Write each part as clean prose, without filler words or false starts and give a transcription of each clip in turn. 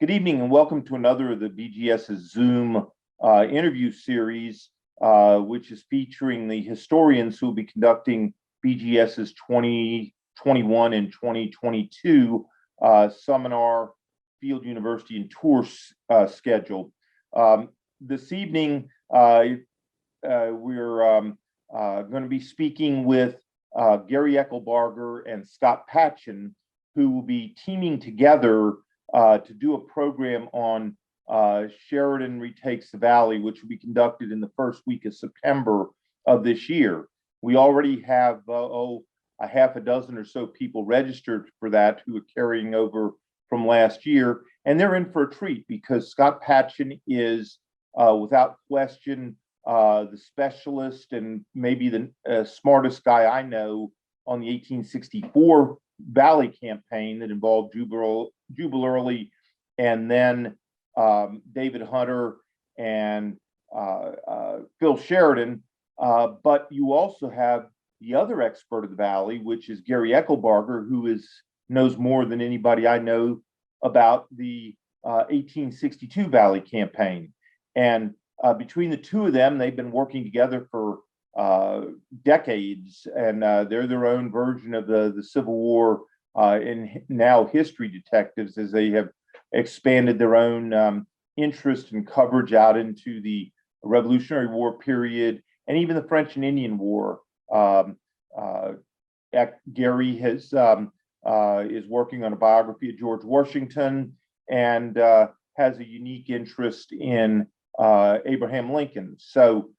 Good evening and welcome to another of the BGS's Zoom interview series, which is featuring the historians who will be conducting BGS's 2021 and 2022 seminar, field, university, and tour schedule. This evening, we're going to be speaking with Gary Ecelbarger and Scott Patchan, who will be teaming together to do a program on Sheridan Retakes the Valley, which will be conducted in the first week of September of this year. We already have a half a dozen or so people registered for that who are carrying over from last year, and they're in for a treat because Scott Patchan is, without question, the specialist and maybe the smartest guy I know on the 1864 Valley campaign that involved Jubal Early and then David Hunter and Phil Sheridan. But you also have the other expert of the Valley, which is Gary Ecelbarger, who knows more than anybody I know about the 1862 Valley campaign. And between the two of them, they've been working together for decades, and they're their own version of the Civil War and now history detectives, as they have expanded their own interest and coverage out into the Revolutionary War period and even the French and Indian War. Gary is working on a biography of George Washington and has a unique interest in Abraham Lincoln. So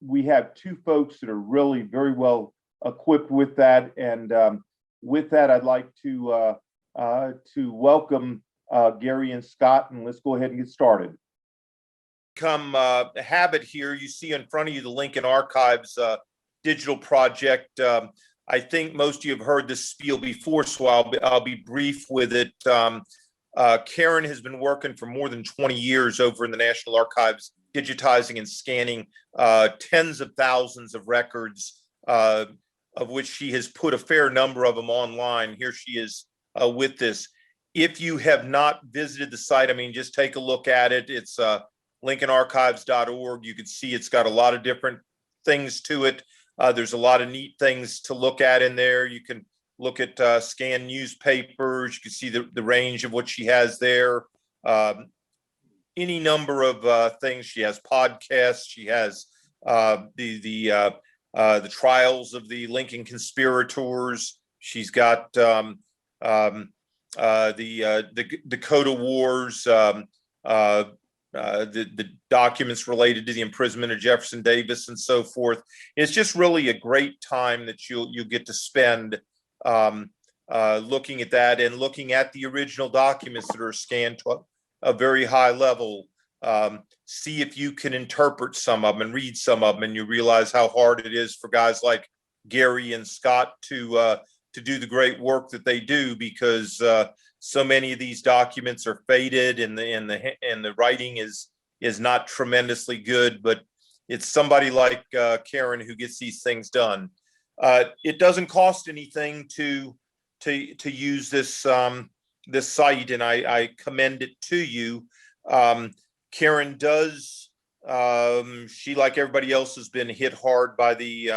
we have two folks that are really very well equipped with that. And with that, I'd like to welcome Gary and Scott, and let's go ahead and get started. Habit here, you see in front of you the Lincoln Archives digital project. I think most of you have heard this spiel before, so I'll be brief with it. Karen has been working for more than 20 years over in the National Archives, digitizing and scanning tens of thousands of records, of which she has put a fair number of them online. Here she is with this. If you have not visited the site, I mean, just take a look at it. It's lincolnarchives.org. You can see it's got a lot of different things to it. There's a lot of neat things to look at in there. You can look at scanned newspapers. You can see the range of what she has there. Any number of things. She has podcasts. She has the trials of the Lincoln conspirators. She's got the Dakota Wars, the documents related to the imprisonment of Jefferson Davis and so forth. It's just really a great time that you'll get to spend looking at that and looking at the original documents that are scanned to a very high level. See if you can interpret some of them and read some of them, and you realize how hard it is for guys like Gary and Scott to do the great work that they do, because so many of these documents are faded and the writing is not tremendously good. But it's somebody like Karen who gets these things done. It doesn't cost anything to use this this site, and I commend it to you. Karen does. She, like everybody else, has been hit hard by the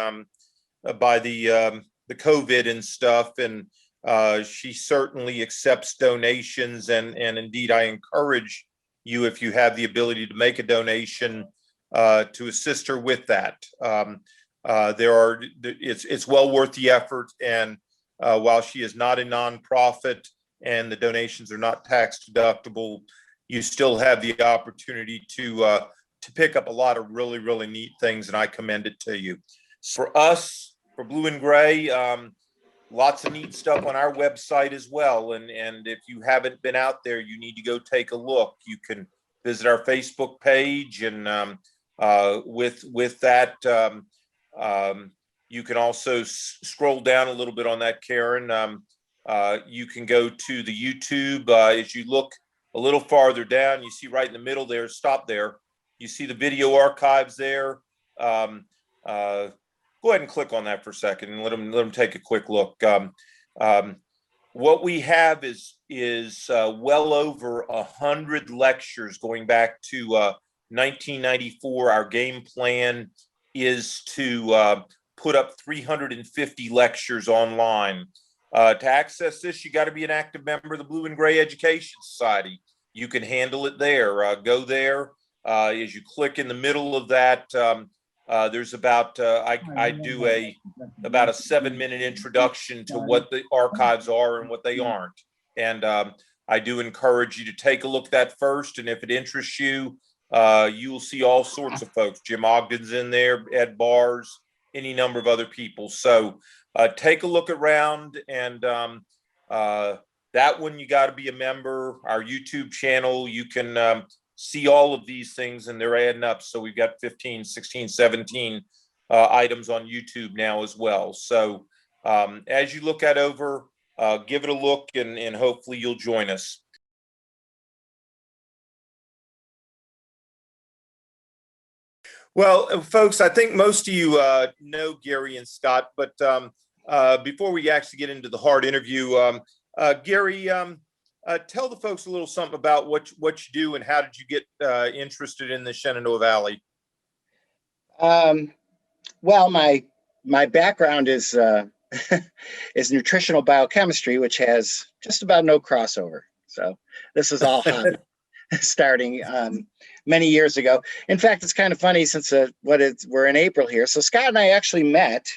COVID and stuff, and she certainly accepts donations. And indeed, I encourage you, if you have the ability to make a donation, to assist her with that. It's well worth the effort, and while she is not a nonprofit and the donations are not tax deductible, you still have the opportunity to pick up a lot of really, really neat things, and I commend it to you. For us, for Blue and Gray, lots of neat stuff on our website as well. And if you haven't been out there, you need to go take a look. You can visit our Facebook page, and with that, you can also scroll down a little bit on that, Karen. You can go to the YouTube. As you look a little farther down, you see right in the middle there, stop there. You see the video archives there. Go ahead and click on that for a second and let them take a quick look. What we have is is well over 100 lectures going back to 1994. Our game plan is to put up 350 lectures online. To access this, you got to be an active member of the Blue and Gray Education Society. You can handle it there. Go there. As you click in the middle of that, there's about I do about a 7-minute introduction to what the archives are and what they aren't. And I do encourage you to take a look at that first. And if it interests you, you will see all sorts of folks. Jim Ogden's in there, Ed Bars, any number of other people. So take a look around, and that one, you got to be a member. Our YouTube channel, you can see all of these things, and they're adding up. So we've got 15, 16, 17 items on YouTube now as well. So as you look at over, give it a look, and hopefully you'll join us. Well, folks, I think most of you know Gary and Scott, but before we actually get into the hard interview, Gary, tell the folks a little something about what you do and how did you get interested in the Shenandoah Valley? Well, my background is is nutritional biochemistry, which has just about no crossover. So this is all hobby, starting many years ago. In fact, it's kind of funny since we're in April here. So Scott and I actually met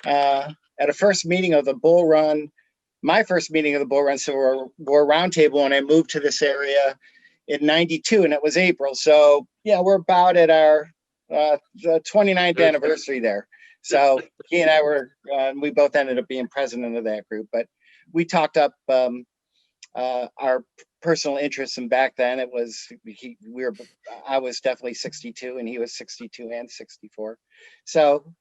at a first meeting of the Bull Run. My first meeting of the Bull Run Civil War Roundtable when I moved to this area in '92, and it was April. So yeah, we're about at our the 29th anniversary there. So he and I were, we both ended up being president of that group, but we talked up our personal interests. And back then it was, I was definitely 62 and he was 62 and 64. So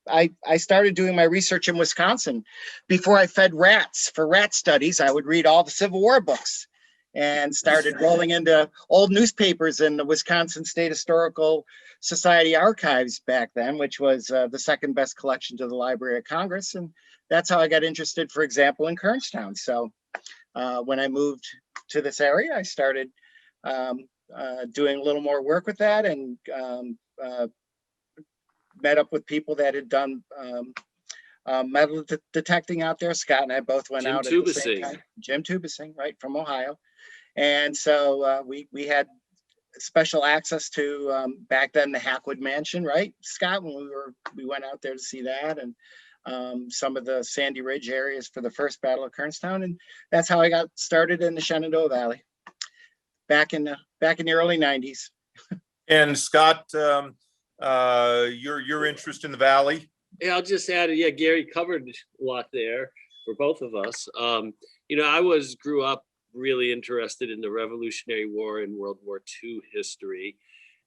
I started doing my research in Wisconsin. Before I fed rats for rat studies, I would read all the Civil War books and started rolling into old newspapers in the Wisconsin State Historical Society archives back then, which was the second best collection to the Library of Congress. And that's how I got interested, for example, in Kernstown. So when I moved to this area, I started doing a little more work with that, and met up with people that had done metal detecting out there. Scott and I both went out at the same time. Jim Tubasing, right, from Ohio. And so we had special access to back then the Hackwood Mansion, right, Scott, when we went out there to see that, and some of the Sandy Ridge areas for the first Battle of Kernstown. And that's how I got started in the Shenandoah Valley back in the early 90s. And Scott, your interest in the Valley? Yeah, I'll just add, yeah, Gary covered a lot there for both of us. You know, I grew up really interested in the Revolutionary War and World War II history.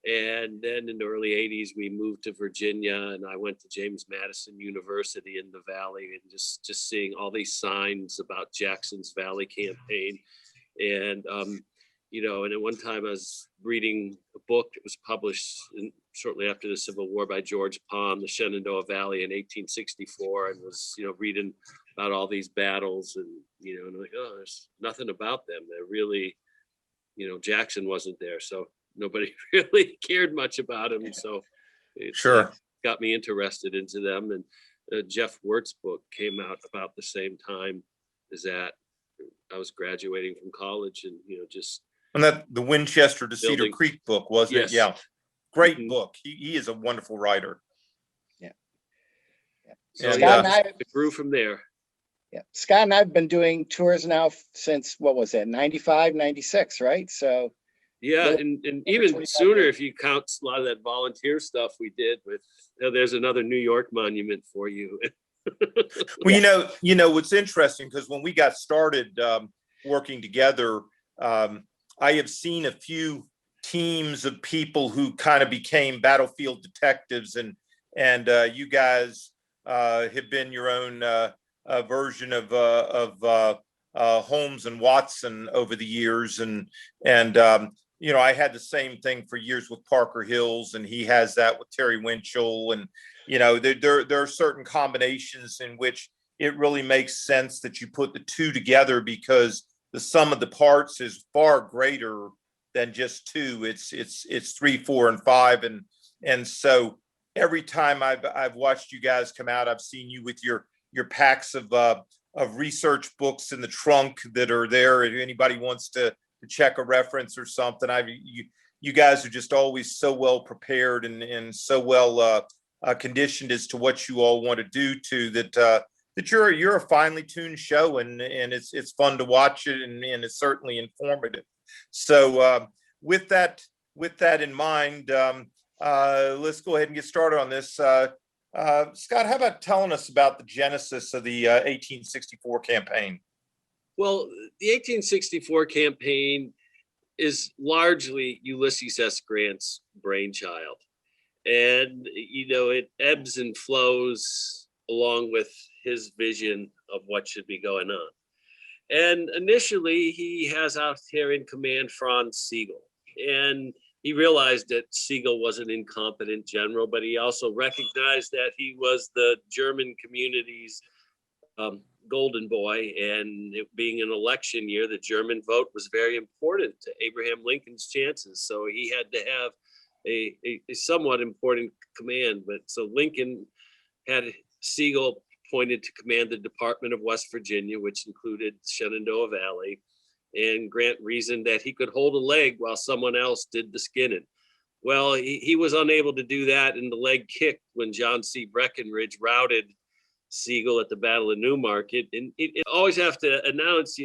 And then in the early 80s, we moved to Virginia, and I went to James Madison University in the Valley, and just seeing all these signs about Jackson's Valley campaign. And, you know, and at one time I was reading a book that was published shortly after the Civil War by George Palm, The Shenandoah Valley in 1864, and was, you know, reading about all these battles, and, you know, and I'm like, oh, there's nothing about them. They're really, you know, Jackson wasn't there, so nobody really cared much about him. So it Sure got me interested into them. And Jeff Wirt's book came out about the same time as that. I was graduating from college, and, you know, just. And that the Winchester to Cedar Creek book, wasn't it? Yeah. Great book. He is a wonderful writer. Yeah. So Scott and I, it grew from there. Yeah. Scott and I have been doing tours now since, what was that, 95, 96, right? So. Yeah, and even sooner if you count a lot of that volunteer stuff we did with, there's another New York monument for you. Well, you know, what's interesting, because when we got started working together, I have seen a few teams of people who kind of became battlefield detectives, and you guys have been your own version of Holmes and Watson over the years, and you know, I had the same thing for years with Parker Hills, and he has that with Terry Winchell, and you know, there are certain combinations in which it really makes sense that you put the two together, because the sum of the parts is far greater than just two. It's 3, 4, and 5, and so every time I've watched you guys come out, I've seen you with your packs of research books in the trunk that are there. If anybody wants to check a reference or something, you guys are just always so well prepared and so well conditioned as to what you all want to do that you're a finely tuned show, and it's fun to watch it, and it's certainly informative. So with that in mind, let's go ahead and get started on this. Scott, how about telling us about the genesis of the 1864 campaign? Well, the 1864 campaign is largely Ulysses S. Grant's brainchild. And, it ebbs and flows along with his vision of what should be going on. And initially, he has out here in command Franz Sigel. And he realized that Sigel was an incompetent general, but he also recognized that he was the German community's golden boy. And it being an election year, the German vote was very important to Abraham Lincoln's chances. So he had to have a somewhat important command. But so Lincoln had Sigel appointed to command the Department of West Virginia, which included Shenandoah Valley. And Grant reasoned that he could hold a leg while someone else did the skinning. Well, he was unable to do that, and the leg kicked when John C. Breckinridge routed Sigel at the Battle of Newmarket. And it always have to announce,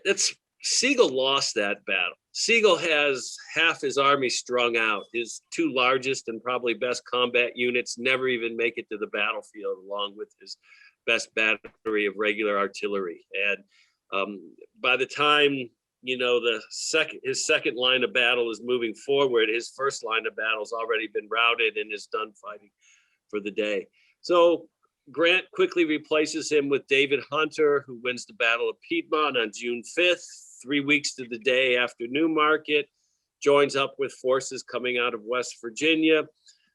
that's Sigel lost that battle. Sigel has half his army strung out. His two largest and probably best combat units never even make it to the battlefield, along with his best battery of regular artillery. And by the time his second line of battle is moving forward, his first line of battle has already been routed and is done fighting for the day. So Grant quickly replaces him with David Hunter, who wins the Battle of Piedmont on June 5th, 3 weeks to the day after Newmarket, joins up with forces coming out of West Virginia,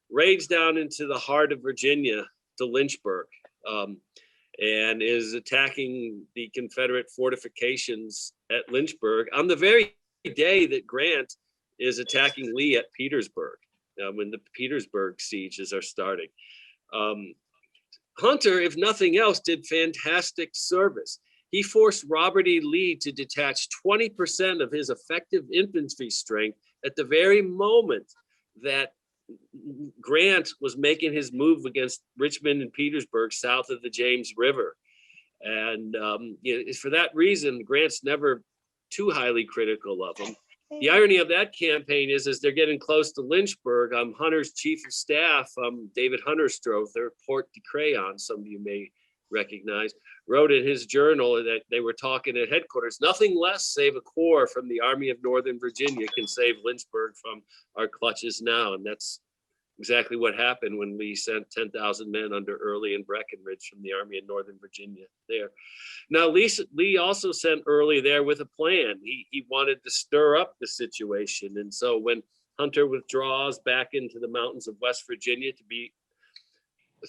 raids down into the heart of Virginia to Lynchburg, and is attacking the Confederate fortifications at Lynchburg on the very day that Grant is attacking Lee at Petersburg, when the Petersburg sieges are starting. Hunter, if nothing else, did fantastic service. He forced Robert E. Lee to detach 20% of his effective infantry strength at the very moment that Grant was making his move against Richmond and Petersburg south of the James River. And for that reason, Grant's never too highly critical of him. The irony of that campaign is as they're getting close to Lynchburg, Hunter's chief of staff, David Hunterstrove, their Port de Crayon, some of you may recognize, wrote in his journal that they were talking at headquarters, nothing less save a corps from the Army of Northern Virginia can save Lynchburg from our clutches now. And that's exactly what happened when we sent 10,000 men under Early and Breckinridge from the Army of Northern Virginia there. Now, Lee also sent Early there with a plan. He wanted to stir up the situation. And so when Hunter withdraws back into the mountains of West Virginia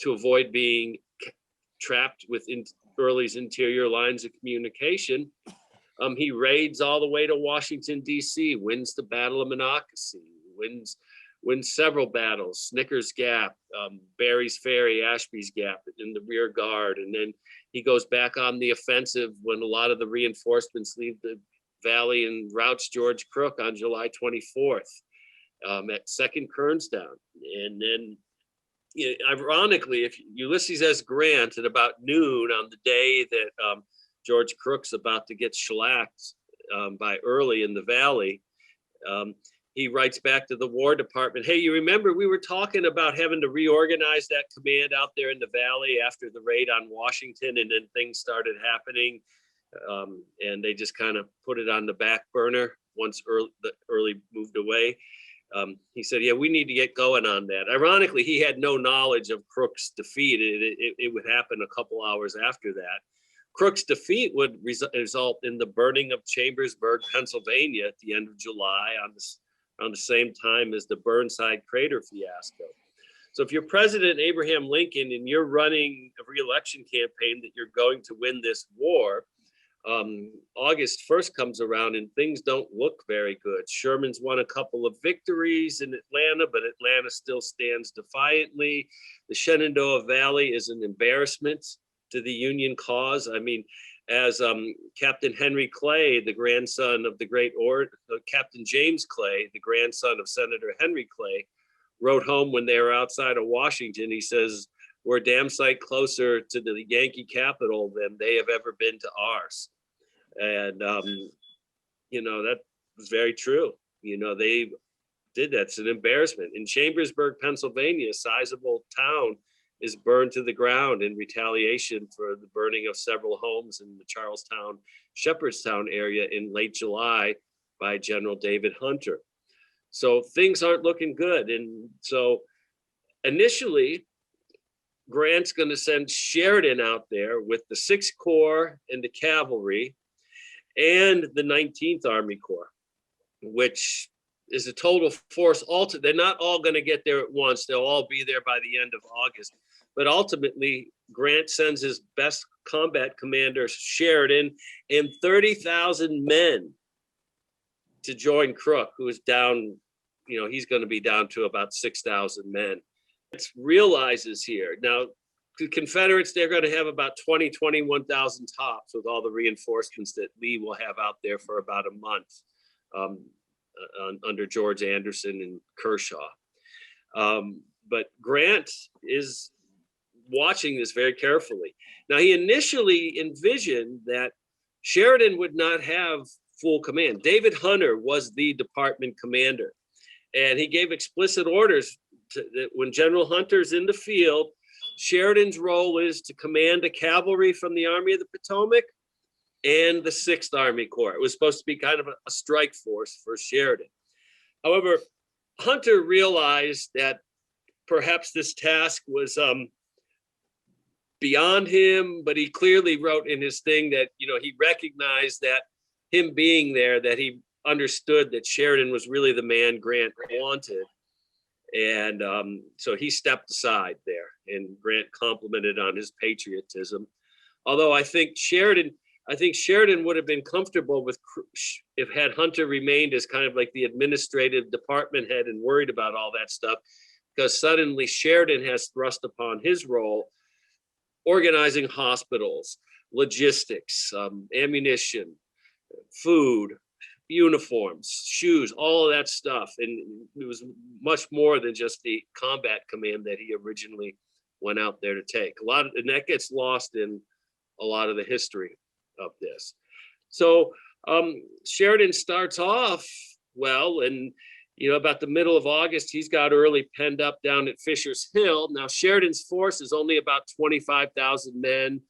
to avoid being trapped within Early's interior lines of communication, he raids all the way to Washington, D.C., wins the Battle of Monocacy, wins several battles, Snickers Gap, Barry's Ferry, Ashby's Gap in the rear guard. And then he goes back on the offensive when a lot of the reinforcements leave the valley and routes George Crook on July 24th at Second Kernstown. And then, ironically, if Ulysses S. Grant at about noon on the day that George Crook's about to get shellacked by Early in the valley, he writes back to the War Department, hey, you remember we were talking about having to reorganize that command out there in the valley after the raid on Washington, and then things started happening, and they just kind of put it on the back burner once Early moved away. He said, yeah, we need to get going on that. Ironically, he had no knowledge of Crook's defeat. It would happen a couple hours after that. Crook's defeat would result in the burning of Chambersburg, Pennsylvania at the end of July around the same time as the Burnside Crater fiasco. So if you're President Abraham Lincoln and you're running a re-election campaign that you're going to win this war, August 1st comes around and things don't look very good. Sherman's won a couple of victories in Atlanta, but Atlanta still stands defiantly. The Shenandoah Valley is an embarrassment to the Union cause. I mean, as Captain Henry Clay, the grandson of the great Captain James Clay, the grandson of Senator Henry Clay, wrote home when they were outside of Washington. He says, "We're a damn sight closer to the Yankee capital than they have ever been to ours." And, that was very true. They did that. It's an embarrassment. In Chambersburg, Pennsylvania, a sizable town is burned to the ground in retaliation for the burning of several homes in the Charlestown, Shepherdstown area in late July by General David Hunter. So things aren't looking good. And so initially, Grant's going to send Sheridan out there with the 6th Corps and the cavalry and the 19th Army Corps, which is a total force. They're not all going to get there at once. They'll all be there by the end of August. But ultimately, Grant sends his best combat commander, Sheridan, and 30,000 men to join Crook, who is down, he's going to be down to about 6,000 men. It realizes here. Now, the Confederates, they're going to have about 21,000 tops with all the reinforcements that Lee will have out there for about a month under George Anderson and Kershaw. But Grant is watching this very carefully. Now, he initially envisioned that Sheridan would not have full command. David Hunter was the department commander, and he gave explicit orders that when General Hunter's in the field, Sheridan's role is to command the cavalry from the Army of the Potomac and the 6th Army Corps. It was supposed to be kind of a strike force for Sheridan. However, Hunter realized that perhaps this task was beyond him, but he clearly wrote in his thing that, he recognized that him being there, that he understood that Sheridan was really the man Grant wanted. And so he stepped aside there, and Grant complimented on his patriotism. Although I think Sheridan would have been comfortable with if had Hunter remained as kind of like the administrative department head and worried about all that stuff, because suddenly Sheridan has thrust upon his role organizing hospitals, logistics, ammunition, food, uniforms, shoes, all of that stuff. And it was much more than just the combat command that he originally went out there to take. And that gets lost in a lot of the history of this. So Sheridan starts off well, and about the middle of August, he's got Early penned up down at Fisher's Hill. Now, Sheridan's force is only about 25,000 men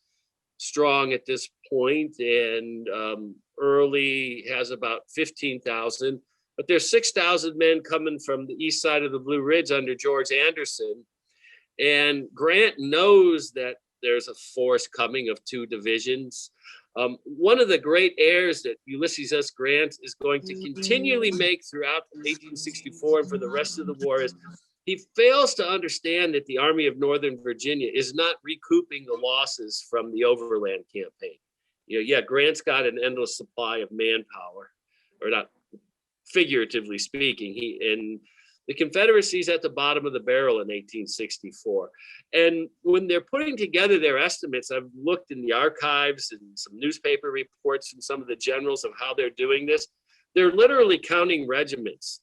strong at this point, and Early has about 15,000, but there's 6,000 men coming from the east side of the Blue Ridge under George Anderson. And Grant knows that there's a force coming of 2 divisions. One of the great errors that Ulysses S. Grant is going to continually make throughout 1864 and for the rest of the war is he fails to understand that the Army of Northern Virginia is not recouping the losses from the overland campaign. Grant's got an endless supply of manpower, or not figuratively speaking. And the Confederacy's at the bottom of the barrel in 1864. And when they're putting together their estimates, I've looked in the archives and some newspaper reports from some of the generals of how they're doing this. They're literally counting regiments.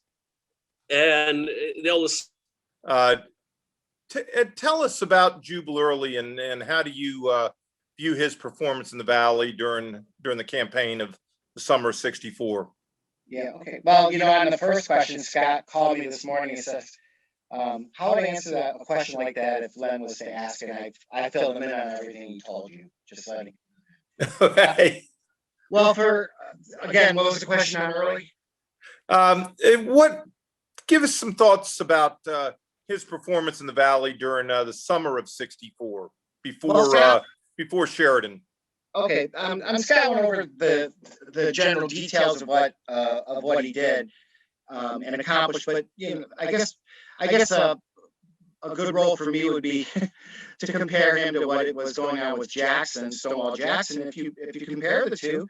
And they'll tell us about Jubal Early and how do you view his performance in the Valley during the campaign of the summer of 64? Yeah, okay. Well, on the first question, Scott called me this morning and says, how would I answer a question like that if Len was to ask it? And I filled him in on everything he told you, just letting. Okay. Well, again, what was the question on Early? Give us some thoughts about his performance in the Valley during the summer of 64 before Sheridan. Okay, Scott went over the general details of what he did and accomplished, but I guess a good role for me would be to compare him to what it was going on with Jackson, Stonewall Jackson. If you compare the two,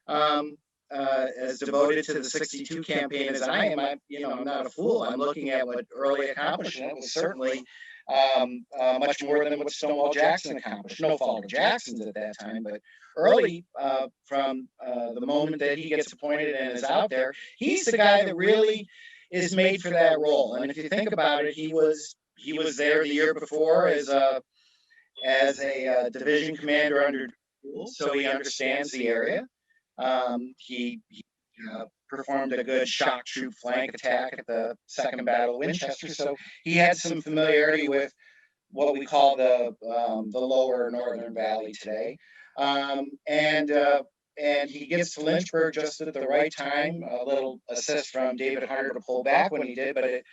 as devoted to the '62 campaign as I am, I'm not a fool. I'm looking at what Early accomplished, and it was certainly much more than what Stonewall Jackson accomplished. No fault of Jackson's at that time, but Early, from the moment that he gets appointed and is out there, he's the guy that really is made for that role. And if you think about it, he was there the year before as a division commander under Deuel, so he understands the area. He performed a good shock troop flank attack at the Second Battle of Winchester, so he had some familiarity with what we call the lower northern valley today. And he gets to Lynchburg just at the right time. A little assist from David Hunter to pull back when he did, but it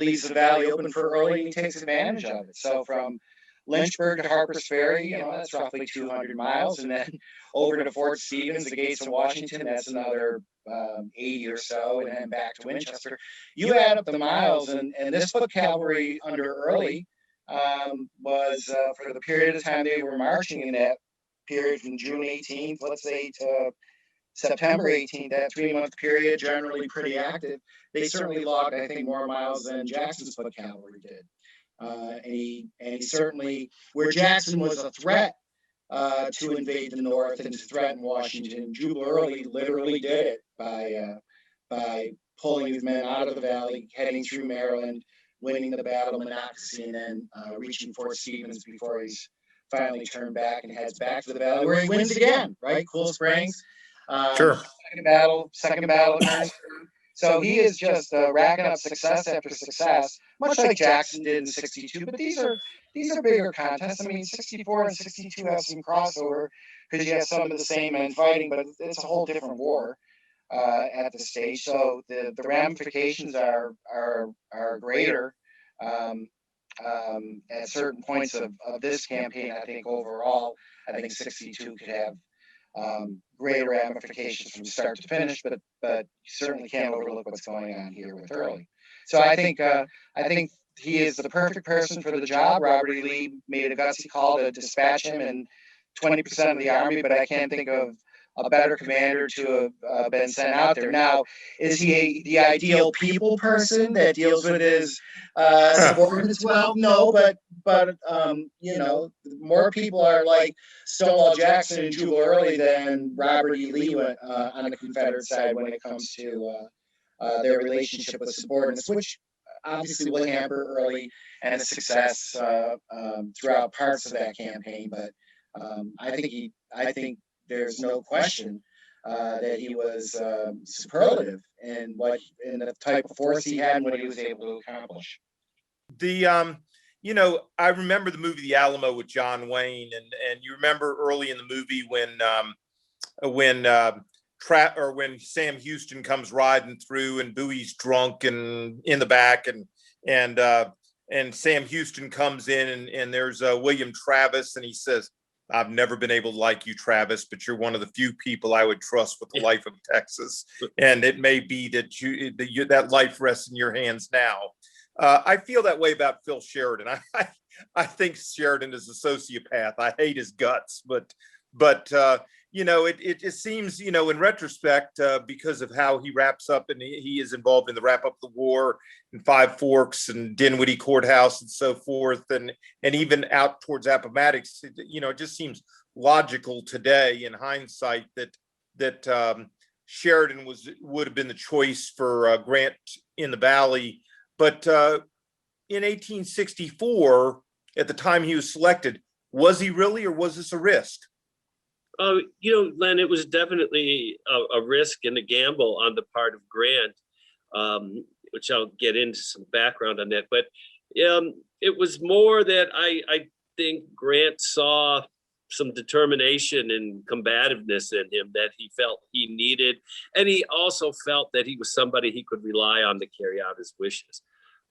leaves the valley open for Early, and he takes advantage of it. So from Lynchburg to Harper's Ferry, that's roughly 200 miles, and then over to Fort Stevens, the gates of Washington, that's another 80 or so, and then back to Winchester. You add up the miles, and this foot cavalry under Early was for the period of time they were marching in that period from June 18th, let's say, to September 18th, that 3-month period, generally pretty active. They certainly logged, I think, more miles than Jackson's foot cavalry did. And he certainly, where Jackson was a threat to invade the North and to threaten Washington, Jubal Early literally did it by pulling his men out of the valley, heading through Maryland, winning the Battle of Monocacy, and then reaching Fort Stevens before he's finally turned back and heads back to the valley, where he wins again, right? Cool Springs. Sure. Second battle. So he is just racking up success after success, much like Jackson did in '62. But these are bigger contests. I mean, '64 and '62 have some crossover because you have some of the same men fighting, but it's a whole different war at the stage. So the ramifications are greater at certain points of this campaign. I think overall, I think '62 could have greater ramifications from start to finish, but you certainly can't overlook what's going on here with Early. So I think he is the perfect person for the job. Robert E. Lee made a gutsy call to dispatch him and 20% of the army, but I can't think of a better commander to have been sent out there. Now, is he the ideal people person that deals with his subordinates well? No, but more people are like Stonewall Jackson and Jubal Early than Robert E. Lee on the Confederate side when it comes to their relationship with subordinates, which obviously will hamper Early and his success throughout parts of that campaign. But I think there's no question that he was superlative in the type of force he had and what he was able to accomplish. I remember the movie The Alamo with John Wayne, and you remember early in the movie when Sam Houston comes riding through and Bowie's drunk and in the back, and Sam Houston comes in and there's William Travis, and he says, "I've never been able to like you, Travis, but you're one of the few people I would trust with the life of Texas. And it may be that that life rests in your hands now." I feel that way about Phil Sheridan. I think Sheridan is a sociopath. I hate his guts, but it seems, in retrospect, because of how he wraps up, and he is involved in the wrap up of the war in Five Forks and Dinwiddie Courthouse and so forth, and even out towards Appomattox. It just seems logical today in hindsight that Sheridan would have been the choice for Grant in the Valley. But in 1864, at the time he was selected, was he really, or was this a risk? Len, it was definitely a risk and a gamble on the part of Grant, which I'll get into some background on that. But it was more that I think Grant saw some determination and combativeness in him that he felt he needed. And he also felt that he was somebody he could rely on to carry out his wishes.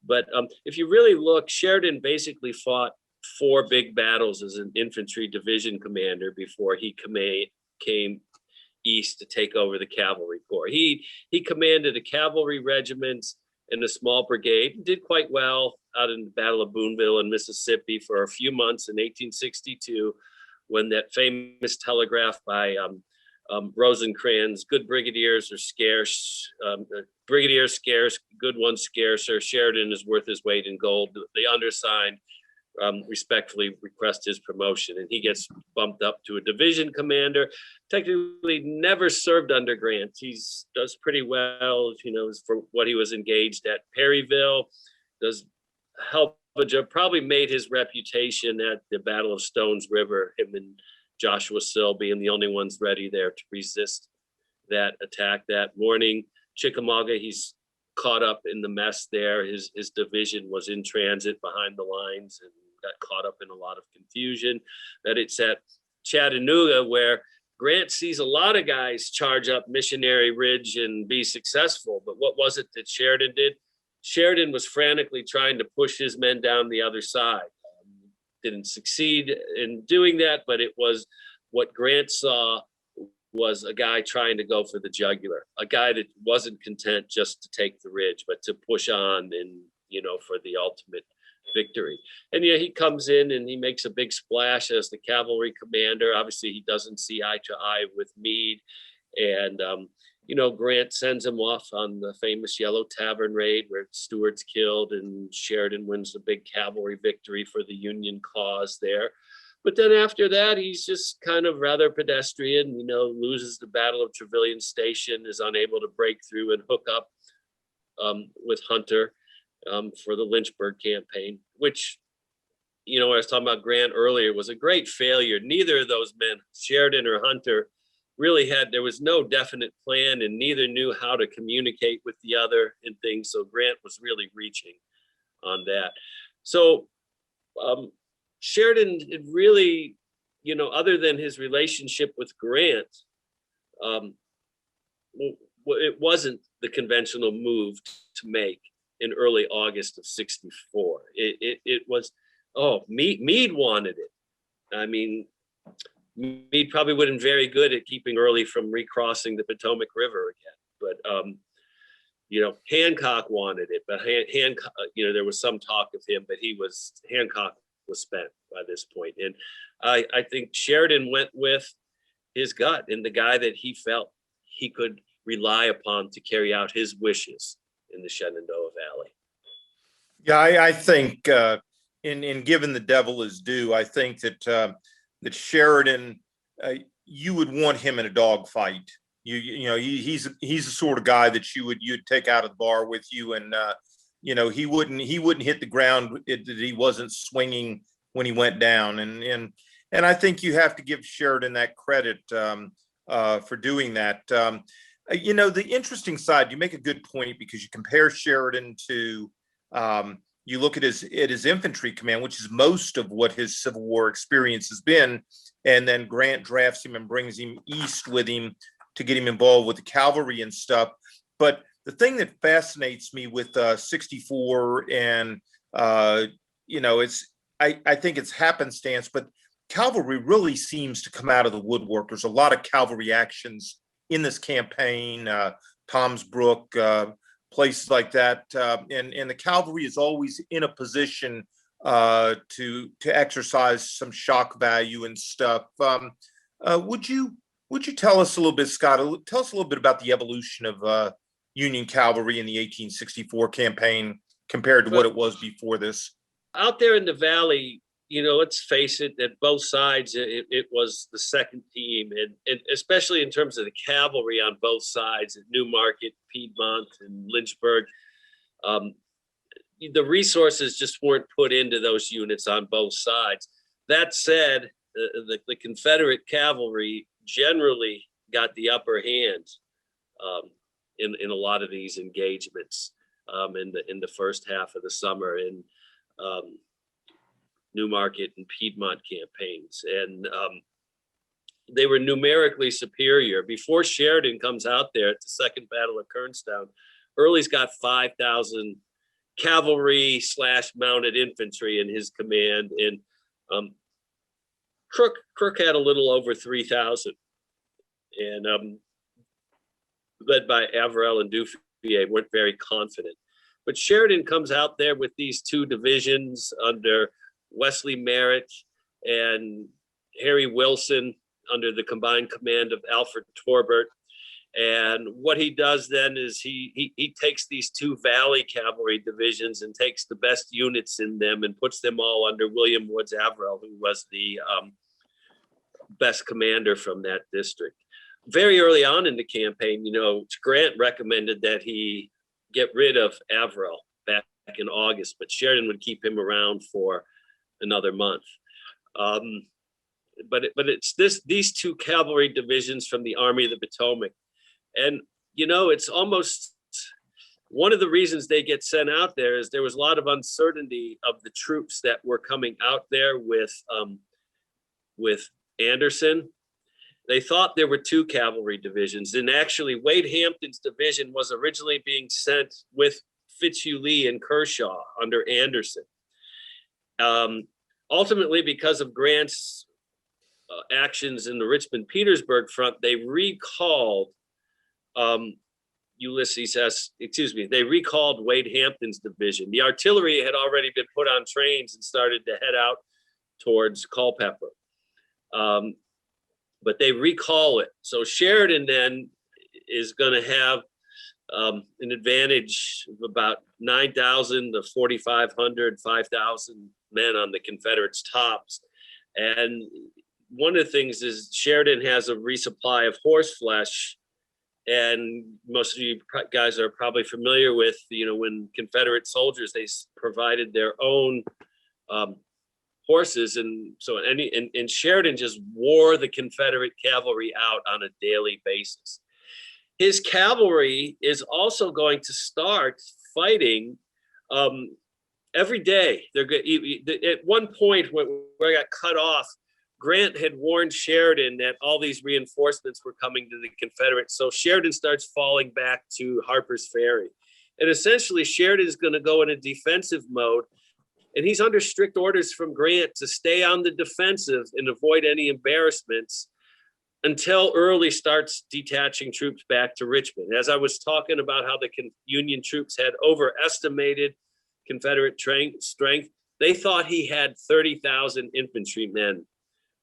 But if you really look, Sheridan basically fought 4 big battles as an infantry division commander before he came east to take over the cavalry corps. He commanded a cavalry regiment and a small brigade, did quite well. out in the Battle of Boonville in Mississippi for a few months in 1862, when that famous telegraph by Rosecrans, good brigadiers are scarce, brigadiers scarce, good ones scarcer, Sheridan is worth his weight in gold. The undersigned respectfully request his promotion, and he gets bumped up to a division commander. Technically never served under Grant. He's does pretty well, for what he was engaged at. Perryville does help a job, probably made his reputation at the Battle of Stones River, him and Joshua Sill being the only ones ready there to resist that attack that morning. Chickamauga, he's caught up in the mess there. His division was in transit behind the lines and got caught up in a lot of confusion. That it's at Chattanooga where Grant sees a lot of guys charge up Missionary Ridge and be successful. But what was it that Sheridan did? Sheridan was frantically trying to push his men down the other side. Didn't succeed in doing that, but it was what Grant saw was a guy trying to go for the jugular, a guy that wasn't content just to take the ridge, but to push on and, for the ultimate victory. And he comes in and he makes a big splash as the cavalry commander. Obviously, he doesn't see eye to eye with Meade. And, Grant sends him off on the famous Yellow Tavern raid where Stewart's killed and Sheridan wins the big cavalry victory for the Union cause there. But then after that, he's just kind of rather pedestrian, loses the Battle of Trevilian Station, is unable to break through and hook up with Hunter for the Lynchburg campaign, which, I was talking about Grant earlier, was a great failure. Neither of those men, Sheridan or Hunter, really there was no definite plan, and neither knew how to communicate with the other and things. So Grant was really reaching on that. So Sheridan had really, other than his relationship with Grant, it wasn't the conventional move to make in early August of 64. It was, Meade wanted it. I mean, Meade probably wasn't very good at keeping Early from recrossing the Potomac River again, but Hancock wanted it. But Hancock, there was some talk of him, but Hancock was spent by this point. And I think Sheridan went with his gut and the guy that he felt he could rely upon to carry out his wishes in the Shenandoah Valley. Yeah, I think in given the devil is due, I think that Sheridan, you would want him in a dogfight. He's the sort of guy that you'd take out of the bar with you, and he wouldn't hit the ground that he wasn't swinging when he went down, and I think you have to give Sheridan that credit for doing that. The interesting side, you make a good point because you compare Sheridan to you look at his infantry command, which is most of what his Civil War experience has been. And then Grant drafts him and brings him east with him to get him involved with the cavalry and stuff. But the thing that fascinates me with 64 and, I think it's happenstance, but cavalry really seems to come out of the woodwork. There's a lot of cavalry actions in this campaign, Tom's Brook, places like that, and the cavalry is always in a position to exercise some shock value and stuff. Would you tell us a little bit, Scott? Tell us a little bit about the evolution of Union cavalry in the 1864 campaign compared to what it was before this. Out there in the valley, let's face it, that both sides, it was the second team, and especially in terms of the cavalry on both sides at Newmarket, Piedmont, and Lynchburg, the resources just weren't put into those units on both sides. That said, the Confederate cavalry generally got the upper hand in a lot of these engagements in the first half of the summer. And Newmarket and Piedmont campaigns, and they were numerically superior. Before Sheridan comes out there at the Second Battle of Kernstown, Early's got 5,000 cavalry / mounted infantry in his command, and Crook had a little over 3,000, and led by Averell and Duffier, weren't very confident. But Sheridan comes out there with these two divisions under Wesley Merritt and Harry Wilson under the combined command of Alfred Torbert. And what he does then is he takes these two Valley Cavalry divisions and takes the best units in them and puts them all under William Woods Averell, who was the best commander from that district. Very early on in the campaign, Grant recommended that he get rid of Averell back in August, but Sheridan would keep him around for another month. But it's these two cavalry divisions from the Army of the Potomac. And, it's almost one of the reasons they get sent out there is there was a lot of uncertainty of the troops that were coming out there with Anderson. They thought there were two cavalry divisions, and actually Wade Hampton's division was originally being sent with Fitzhugh Lee and Kershaw under Anderson. Ultimately, because of Grant's actions in the Richmond-Petersburg front, they recalled they recalled Wade Hampton's division. The artillery had already been put on trains and started to head out towards Culpeper. But they recall it. So Sheridan then is going to have an advantage of about 9,000 to 4,500, 5,000 men on the Confederates' tops. And one of the things is Sheridan has a resupply of horse flesh. And most of you guys are probably familiar with, when Confederate soldiers, they provided their own horses. And so and Sheridan just wore the Confederate cavalry out on a daily basis. His cavalry is also going to start fighting every day. At one point where I got cut off, Grant had warned Sheridan that all these reinforcements were coming to the Confederates. So Sheridan starts falling back to Harper's Ferry. And essentially Sheridan is going to go in a defensive mode. And he's under strict orders from Grant to stay on the defensive and avoid any embarrassments until Early starts detaching troops back to Richmond. As I was talking about how the Union troops had overestimated Confederate strength, they thought he had 30,000 infantrymen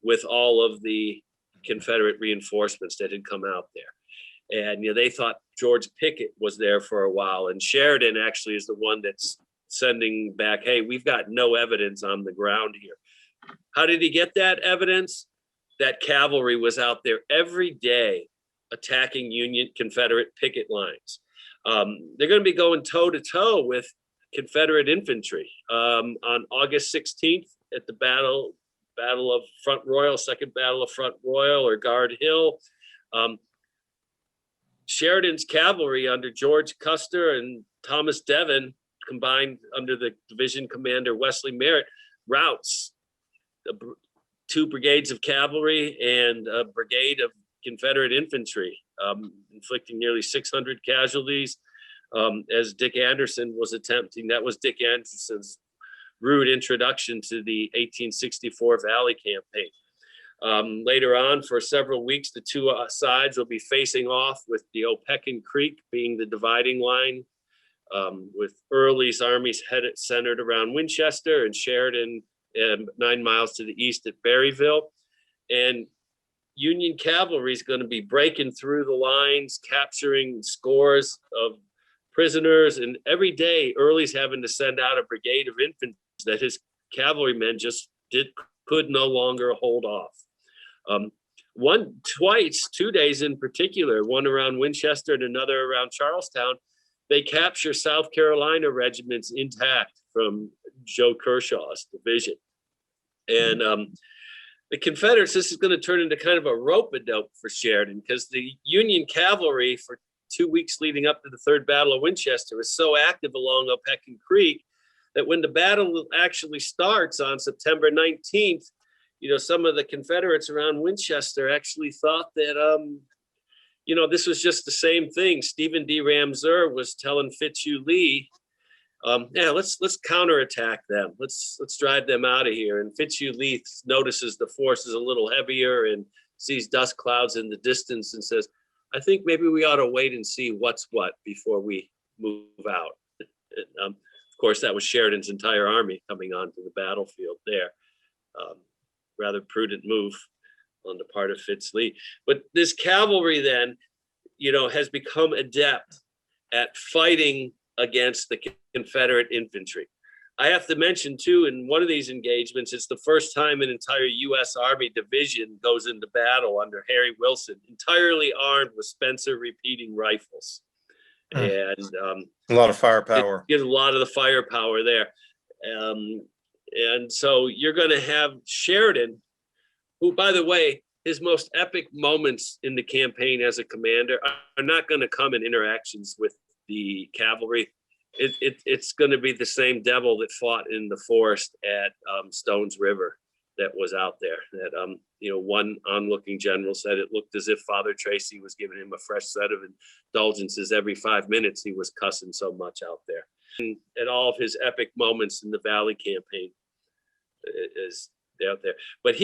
with all of the Confederate reinforcements that had come out there. And they thought George Pickett was there for a while. And Sheridan actually is the one that's sending back, hey, we've got no evidence on the ground here. How did he get that evidence? That cavalry was out there every day attacking Union Confederate picket lines. They're going to be going toe to toe with Confederate infantry on August 16th at the Battle of Front Royal, Second Battle of Front Royal or Guard Hill. Sheridan's cavalry under George Custer and Thomas Devon, combined under the division commander Wesley Merritt, routes two brigades of cavalry and a brigade of Confederate infantry, inflicting nearly 600 casualties as Dick Anderson was attempting. That was Dick Anderson's rude introduction to the 1864 Valley campaign. Later on, for several weeks, the two sides will be facing off with the Opequon Creek being the dividing line, with Early's armies centered around Winchester and Sheridan 9 miles to the east at Berryville. And Union cavalry is going to be breaking through the lines, capturing scores of prisoners. And every day, Early's having to send out a brigade of infantry that his cavalrymen just could no longer hold off. 2 days in particular, one around Winchester and another around Charlestown, they capture South Carolina regiments intact from Joe Kershaw's division. And the Confederates, this is going to turn into kind of a rope-a-dope for Sheridan, because the Union cavalry for 2 weeks leading up to the Third Battle of Winchester was so active along Opequon Creek that when the battle actually starts on September 19th, some of the Confederates around Winchester actually thought that, this was just the same thing. Stephen D. Ramseur was telling Fitzhugh Lee, let's counterattack them. Let's drive them out of here. And Fitzhugh Lee notices the force is a little heavier and sees dust clouds in the distance and says, I think maybe we ought to wait and see what's what before we move out. Of course, that was Sheridan's entire army coming onto the battlefield there. Rather prudent move on the part of Fitz-Lee. But this cavalry then, has become adept at fighting against the Confederate infantry. I have to mention too, in one of these engagements, it's the first time an entire U.S. Army division goes into battle under Harry Wilson, entirely armed with Spencer repeating rifles. And a lot of firepower. Get a lot of the firepower there. And so you're going to have Sheridan, who, by the way, his most epic moments in the campaign as a commander are not going to come in interactions with the cavalry. It's going to be the same devil that fought in the forest at Stones River that was out there. That one onlooking general said it looked as if Father Tracy was giving him a fresh set of indulgences every 5 minutes. He was cussing so much out there. And at all of his epic moments in the Valley campaign is out there. But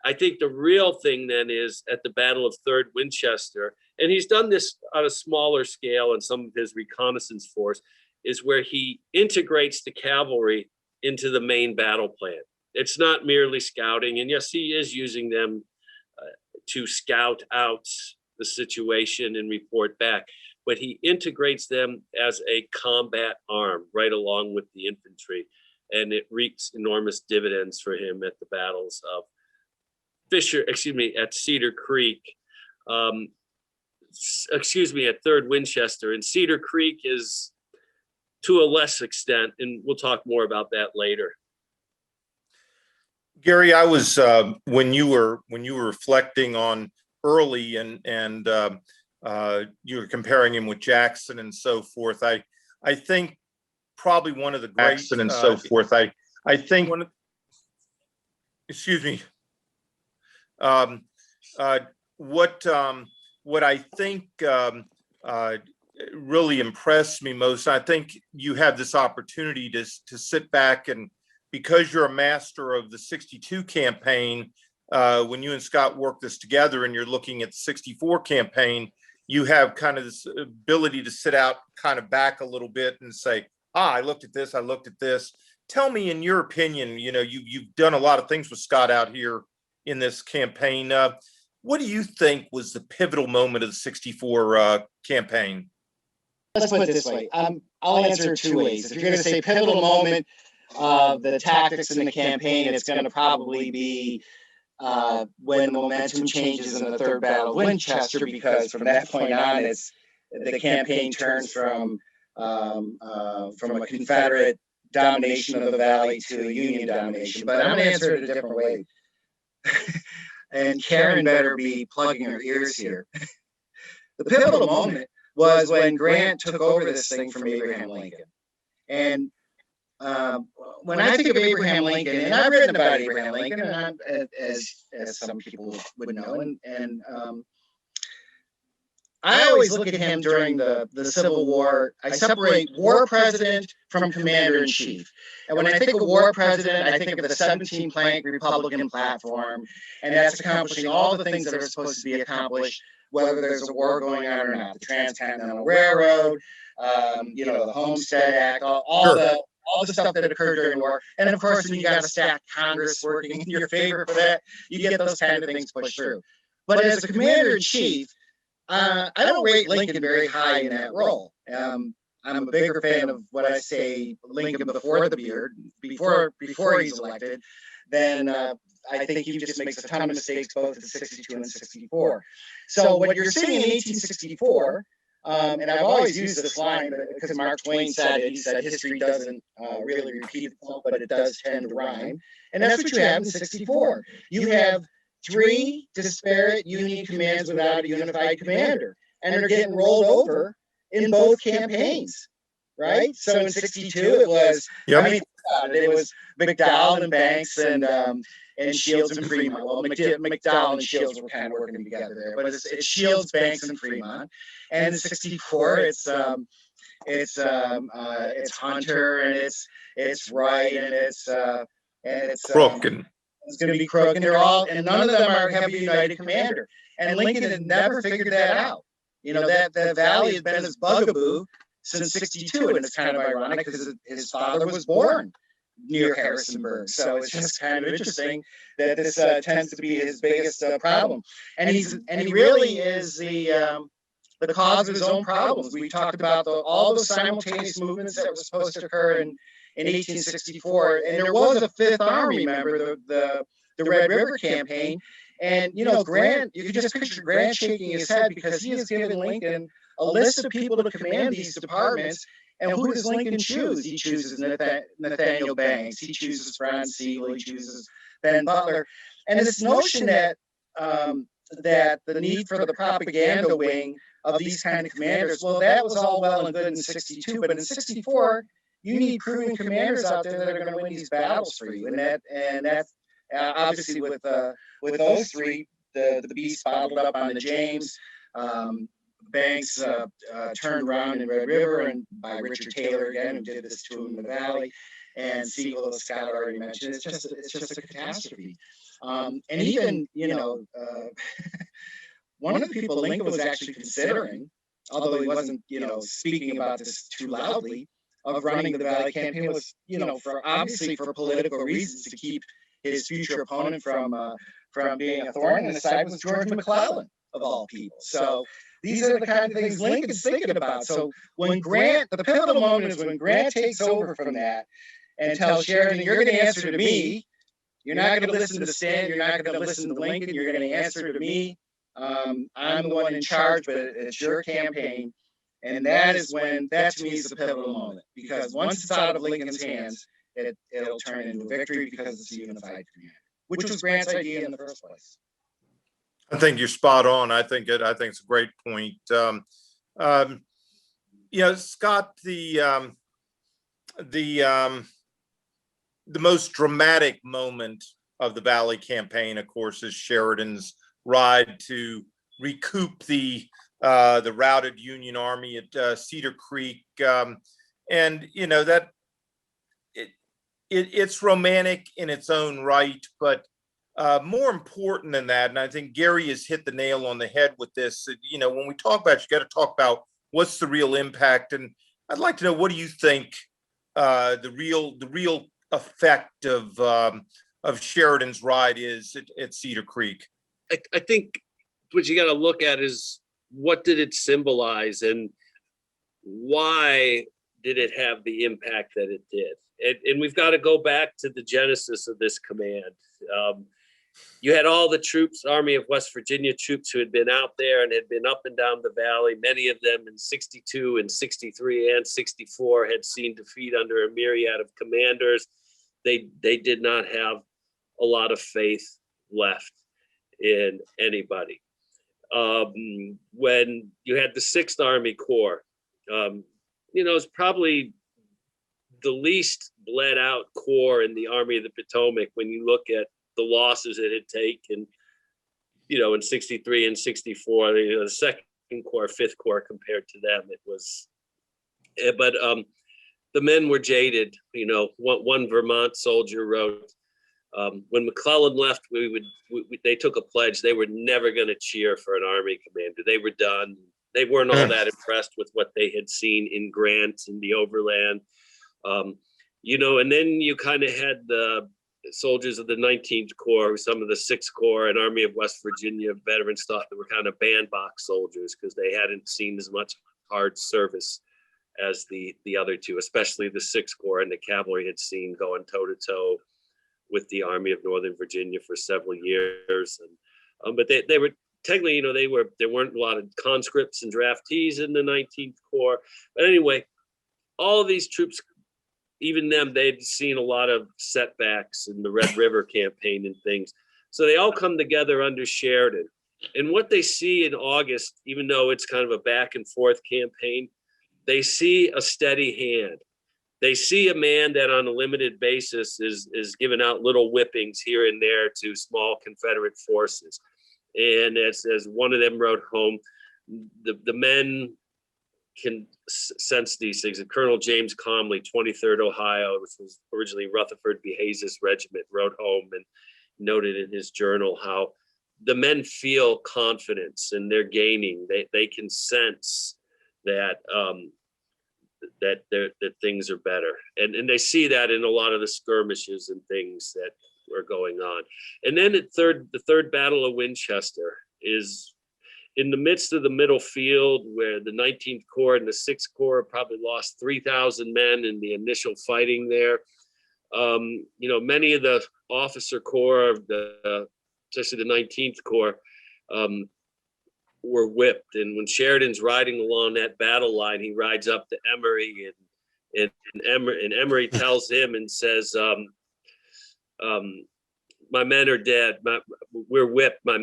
I think the real thing then is at the Battle of Third Winchester, and he's done this on a smaller scale in some of his reconnaissance force, is where he integrates the cavalry into the main battle plan. It's not merely scouting, and yes, he is using them to scout out the situation and report back, but he integrates them as a combat arm right along with the infantry, and it reaps enormous dividends for him at the battles of at Cedar Creek, at Third Winchester. And Cedar Creek is to a less extent, and we'll talk more about that later. Gary, I was when you were reflecting on Early and you were comparing him with Jackson and so forth. I think probably one of the great Jackson and so forth. I think one of, excuse me. What I think really impressed me most, I think you have this opportunity to sit back, and because you're a master of the 62 campaign, when you and Scott work this together and you're looking at the 64 campaign, you have kind of this ability to sit out kind of back a little bit and say, I looked at this. Tell me, in your opinion, you've done a lot of things with Scott out here in this campaign. What do you think was the pivotal moment of the 64 campaign? Let's put it this way. I'll answer it two ways. If you're going to say pivotal moment of the tactics in the campaign, it's going to probably be when the momentum changes in the Third Battle of Winchester, because from that point on, the campaign turns from a Confederate domination of the Valley to a Union domination. But I'm going to answer it a different way. And Karen better be plugging her ears here. The pivotal moment was when Grant took over this thing from Abraham Lincoln. And when I think of Abraham Lincoln, and I've written about Abraham Lincoln, and as some people would know, and I always look at him during the Civil War. I separate war president from commander in chief. And when I think of war president, I think of the 17-plank Republican platform, and that's accomplishing all the things that are supposed to be accomplished, whether there's a war going on or not. The Transcontinental Railroad, the Homestead Act, all the stuff that occurred during the war. And of course, when you got a stacked Congress working in your favor for that, you get those kind of things pushed through. But as a commander in chief, I don't rate Lincoln very high in that role. I'm a bigger fan of what I say Lincoln before the beard, before he's elected, than I think he just makes a ton of mistakes both in 62 and 64. So what you're seeing in 1864, and I've always used this line because Mark Twain said it. He said history doesn't really repeat itself, but it does tend to rhyme. And that's what you have in 64. You have three disparate Union commands without a unified commander, and they're getting rolled over in both campaigns, right? So in 62, it was, it was McDowell and Banks and Shields and Fremont. Well, McDowell and Shields were kind of working together there, but it's Shields, Banks, and Fremont. And in 64, it's Hunter, and it's Wright, and it's Crook, it's going to be Crook, and they're all, and none of them have a united commander. And Lincoln had never figured that out. That Valley had been his bugaboo since 62. And it's kind of ironic because his father was born near Harrisonburg. So it's just kind of interesting that this tends to be his biggest problem. And he really is the cause of his own problems. We talked about all the simultaneous movements that were supposed to occur in 1864, and there was a Fifth Army, remember, the Red River Campaign. And, Grant, you can just picture Grant shaking his head because he has given Lincoln a list of people to command these departments. And who does Lincoln choose? He chooses Nathaniel Banks. He chooses Franz Sigel. He chooses Ben Butler. And this notion that that the need for the propaganda wing of these kind of commanders, well, that was all well and good in 62, but in 64, you need proven commanders out there that are going to win these battles for you. And that's obviously with those three, the beast bottled up on the James, Banks turned around in Red River, and by Richard Taylor again, who did this to him in the Valley, and Sigel, as Scott already mentioned, it's just a catastrophe. And even one of the people Lincoln was actually considering, although he wasn't speaking about this too loudly, of running the Valley campaign was for political reasons, to keep his future opponent from being a thorn in the side, was George McClellan, of all people. So these are the kind of things Lincoln's thinking about. So when Grant, the pivotal moment is when Grant takes over from that and tells Sheridan, you're going to answer to me. You're not going to listen to Stanton. You're not going to listen to Lincoln. You're going to answer to me. I'm the one in charge, but it's your campaign. And that to me is the pivotal moment, because once it's out of Lincoln's hands, it'll turn into a victory because it's a unified command, which was Grant's idea in the first place. I think you're spot on. I think it's a great point. Scott, the most dramatic moment of the Valley campaign, of course, is Sheridan's ride to recoup the routed Union Army at Cedar Creek, and that it's romantic in its own right, but more important than that, and I think Gary has hit the nail on the head with this. When we talk about it, you got to talk about what's the real impact, and I'd like to know, what do you think the real effect of Sheridan's ride is at Cedar Creek? I think what you got to look at is, what did it symbolize, and why did it have the impact that it did? And we've got to go back to the genesis of this command. You had all the troops, Army of West Virginia troops, who had been out there and had been up and down the valley. Many of them in 62 and 63 and 64 had seen defeat under a myriad of commanders. They did not have a lot of faith left in anybody. When you had the 6th Army Corps, it's probably the least bled out corps in the Army of the Potomac when you look at the losses it had taken, in 63 and 64, the 2nd Corps, 5th Corps compared to them, it was, but the men were jaded. One Vermont soldier wrote, when McClellan left, they took a pledge. They were never going to cheer for an army commander. They were done. They weren't all that impressed with what they had seen in Grant and the Overland. And then you kind of had the soldiers of the 19th Corps, some of the 6th Corps and Army of West Virginia veterans thought they were kind of bandbox soldiers because they hadn't seen as much hard service as the other two, especially the 6th Corps and the Cavalry had seen going toe-to-toe with the Army of Northern Virginia for several years. And but they were technically, there weren't a lot of conscripts and draftees in the 19th Corps. But anyway, all of these troops, even them, they'd seen a lot of setbacks in the Red River campaign and things. So they all come together under Sheridan. And what they see in August, even though it's kind of a back and forth campaign, they see a steady hand. They see a man that on a limited basis is giving out little whippings here and there to small Confederate forces. And as one of them wrote home, the men can sense these things. And Colonel James Comley, 23rd Ohio, which was originally Rutherford B. Hayes's regiment, wrote home and noted in his journal how the men feel confidence and they're gaining. They can sense that that things are better, and they see that in a lot of the skirmishes and things that are going on. And then the third Battle of Winchester is in the midst of the middle field, where the 19th Corps and the 6th Corps probably lost 3,000 men in the initial fighting there. Many of the officer corps of especially the 19th Corps, were whipped. And when Sheridan's riding along that battle line, he rides up to Emory, and Emory tells him and says, my men are dead. We're whipped. My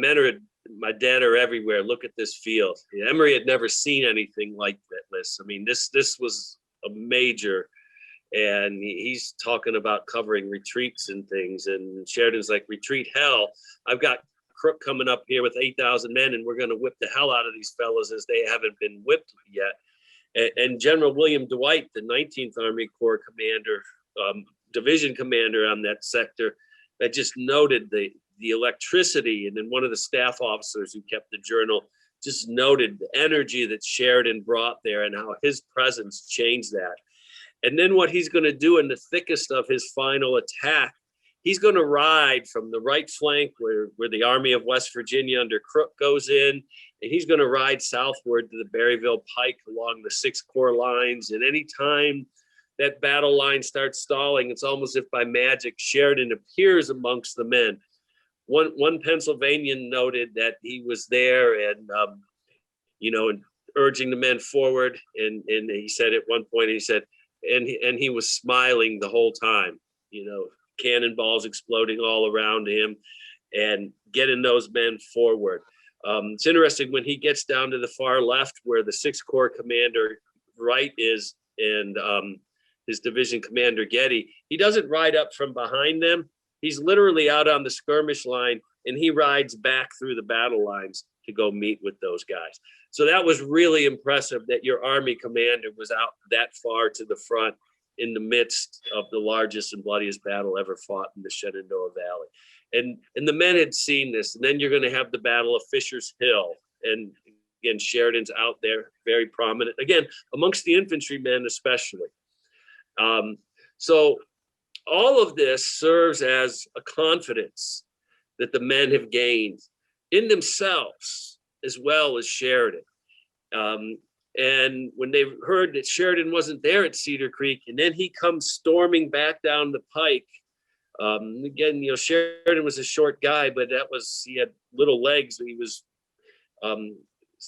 dead are everywhere. Look at this field. Emory had never seen anything like this. I mean, this was a major, and he's talking about covering retreats and things. And Sheridan's like, retreat hell. I've got Crook coming up here with 8,000 men, and we're going to whip the hell out of these fellas as they haven't been whipped yet. And General William Dwight, the 19th Army Corps commander, division commander on that sector, that just noted the electricity. And then one of the staff officers who kept the journal just noted the energy that Sheridan brought there and how his presence changed that. And then what he's going to do in the thickest of his final attack, he's going to ride from the right flank where the Army of West Virginia under Crook goes in, and he's going to ride southward to the Berryville Pike along the 6th Corps lines. And anytime that battle line starts stalling, it's almost if by magic Sheridan appears amongst the men. One Pennsylvanian noted that he was there and urging the men forward. And he said at one point, he said, and he was smiling the whole time, cannonballs exploding all around him and getting those men forward. It's interesting when he gets down to the far left where the 6th Corps commander Wright is and his division commander Getty, he doesn't ride up from behind them. He's literally out on the skirmish line, and he rides back through the battle lines to go meet with those guys. So that was really impressive that your Army commander was out that far to the front in the midst of the largest and bloodiest battle ever fought in the Shenandoah Valley. And the men had seen this. And then you're going to have the Battle of Fisher's Hill. And again, Sheridan's out there, very prominent, again, amongst the infantrymen especially. So all of this serves as a confidence that the men have gained in themselves as well as Sheridan. And when they heard that Sheridan wasn't there at Cedar Creek, and then he comes storming back down the pike. Again, Sheridan was a short guy, but he had little legs. He was,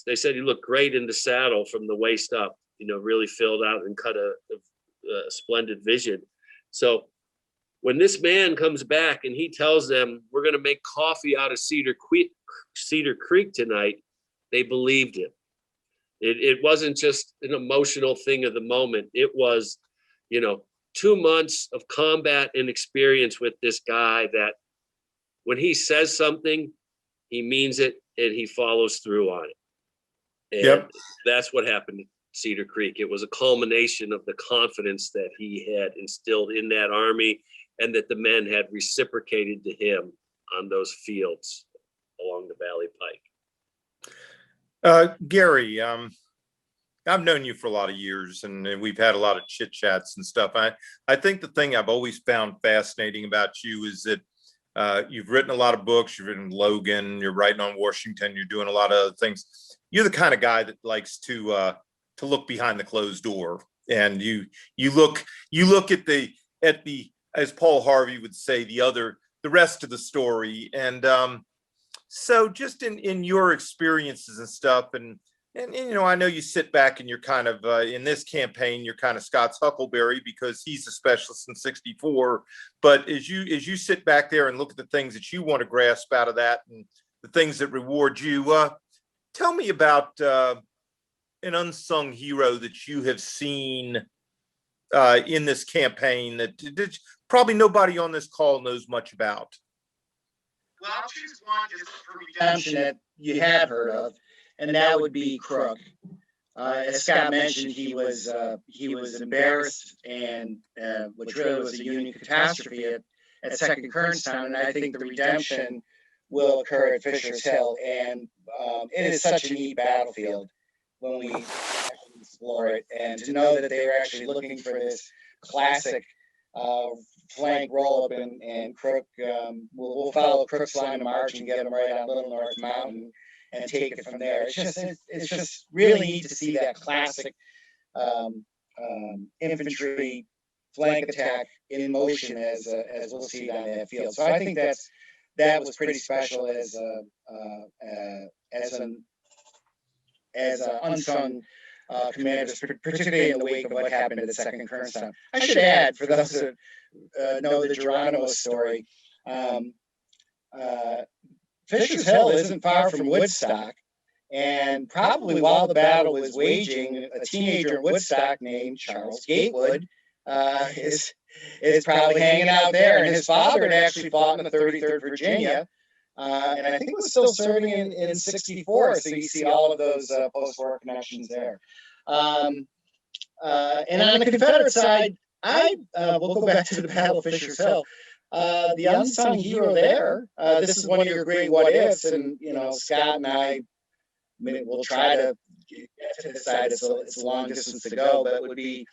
they said he looked great in the saddle from the waist up, really filled out and cut a splendid vision. So when this man comes back and he tells them, we're going to make coffee out of Cedar Creek tonight, they believed him. It wasn't just an emotional thing of the moment. It was, 2 months of combat and experience with this guy that when he says something, he means it and he follows through on it. And That's what happened at Cedar Creek. It was a culmination of the confidence that he had instilled in that army and that the men had reciprocated to him on those fields along the Valley Pike. Gary, I've known you for a lot of years, and we've had a lot of chit chats and stuff. I think the thing I've always found fascinating about you is that you've written a lot of books. You've written Logan. You're writing on Washington. You're doing a lot of other things. You're the kind of guy that likes to look behind the closed door, and you look at the as Paul Harvey would say, the rest of the story. And so just in your experiences and stuff, and I know you sit back and you're kind of in this campaign, you're kind of Scott's Huckleberry because he's a specialist in 64. But as you sit back there and look at the things that you want to grasp out of that and the things that reward you, tell me about an unsung hero that you have seen in this campaign that probably nobody on this call knows much about. Well, I'll choose one just for redemption that you have heard of, and that would be Crook. As Scott mentioned, he was embarrassed, and which really was a Union catastrophe at Second Kernstown, and I think the redemption will occur at Fisher's Hill, and it is such a neat battlefield when we actually explore it, and to know that they were actually looking for this classic flank roll up, and Crook, we'll follow Crook's line of march and get them right on Little North Mountain and take it from there. It's just really neat to see that classic infantry flank attack in motion as we'll see on that field. So I think that was pretty special as an unsung commander, particularly in the wake of what happened at the Second Kernstown. I should add, for those that know the Geronimo story, Fisher's Hill isn't far from Woodstock, and probably while the battle was waging, a teenager in Woodstock named Charles Gatewood is probably hanging out there, and his father had actually fought in the 33rd Virginia, and I think was still serving in 64. So you see all of those post-war connections there. And on the Confederate side, we'll go back to the Battle of Fisher's Hill. The unsung hero there. This is one of your great what ifs, and Scott and I we'll try to get to the side. It's a long distance to go, but it would be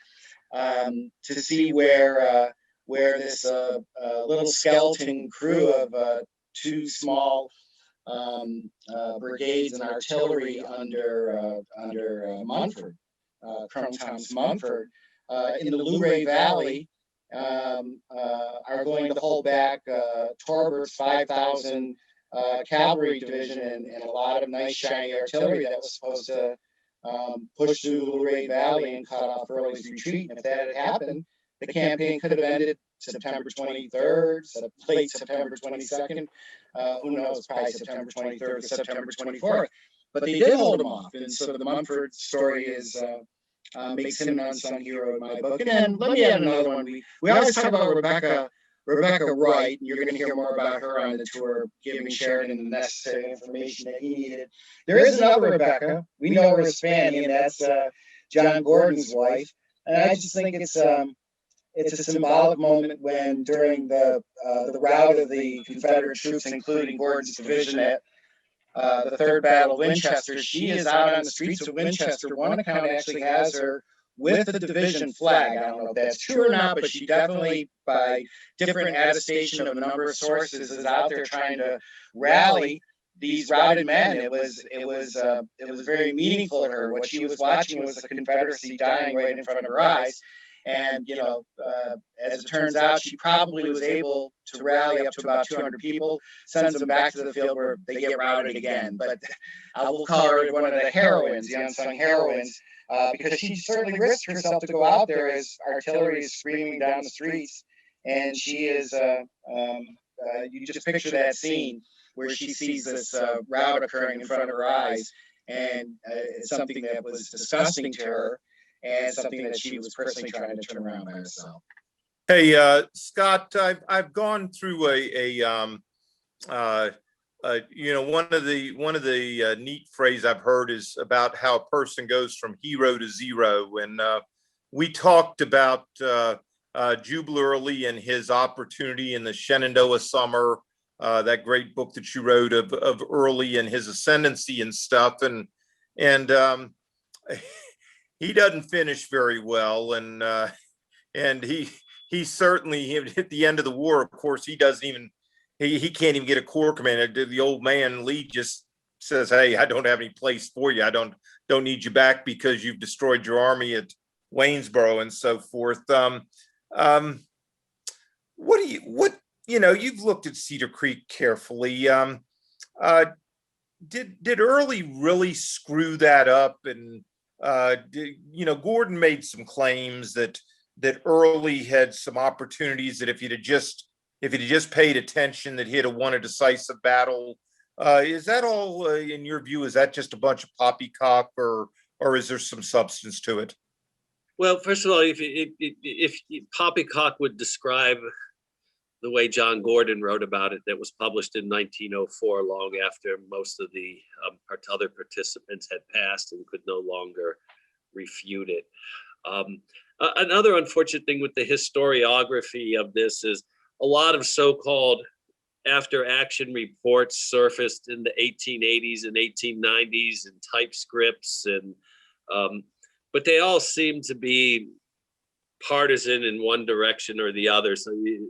to see where this little skeleton crew of two small brigades and artillery under Munford, Colonel Thomas Munford, in the Luray Valley, are going to hold back Torbert's 5,000 cavalry division and a lot of nice shiny artillery that was supposed to push through the Luray Valley and cut off Early's retreat. And if that had happened, the campaign could have ended September 23rd, late September 22nd. Who knows, probably September 23rd or September 24th. But they did hold him off. And so the Munford story makes him an unsung hero in my book. And then let me add another one. We always talk about Rebecca Wright, and you're going to hear more about her on the tour, giving Sheridan the necessary information that he needed. There is another Rebecca. We know her as Fanny, and that's John Gordon's wife. And I just think it's a symbolic moment when, during the rout of the Confederate troops, including Gordon's division at the Third Battle of Winchester, she is out on the streets of Winchester. One account actually has her with the division flag. I don't know if that's true or not, but she definitely, by different attestation of a number of sources, is out there trying to rally these routed men. It was very meaningful to her. What she was watching was the Confederacy dying right in front of her eyes. And, as it turns out, she probably was able to rally up to about 200 people, sends them back to the field where they get routed again. But I will call her one of the heroines, the unsung heroines, because she certainly risked herself to go out there as artillery is screaming down the streets. And she is, you just picture that scene where she sees this rout occurring in front of her eyes. And it's something that was disgusting to her, and something that she was personally trying to turn around by herself. Hey, Scott, I've gone through one of the neat phrases I've heard is about how a person goes from hero to zero. And we talked about Jubal Early and his opportunity in the Shenandoah Summer, that great book that you wrote of Early and his ascendancy and stuff. And he doesn't finish very well, and he certainly, at the end of the war, of course, he can't even get a corps commander. The old man Lee just says, "Hey, I don't have any place for you. I don't need you back because you've destroyed your army at Waynesboro," and so forth. You've looked at Cedar Creek carefully. Did Early really screw that up? And Gordon made some claims that Early had some opportunities that if he'd just paid attention, that he'd have won a decisive battle. Is that all, in your view, is that just a bunch of poppycock, or is there some substance to it? Well, first of all, if poppycock would describe the way John Gordon wrote about it, that was published in 1904, long after most of the other participants had passed and could no longer refute it. Another unfortunate thing with the historiography of this is a lot of so-called after-action reports surfaced in the 1880s and 1890s and typescripts, and but they all seem to be partisan in one direction or the other. So you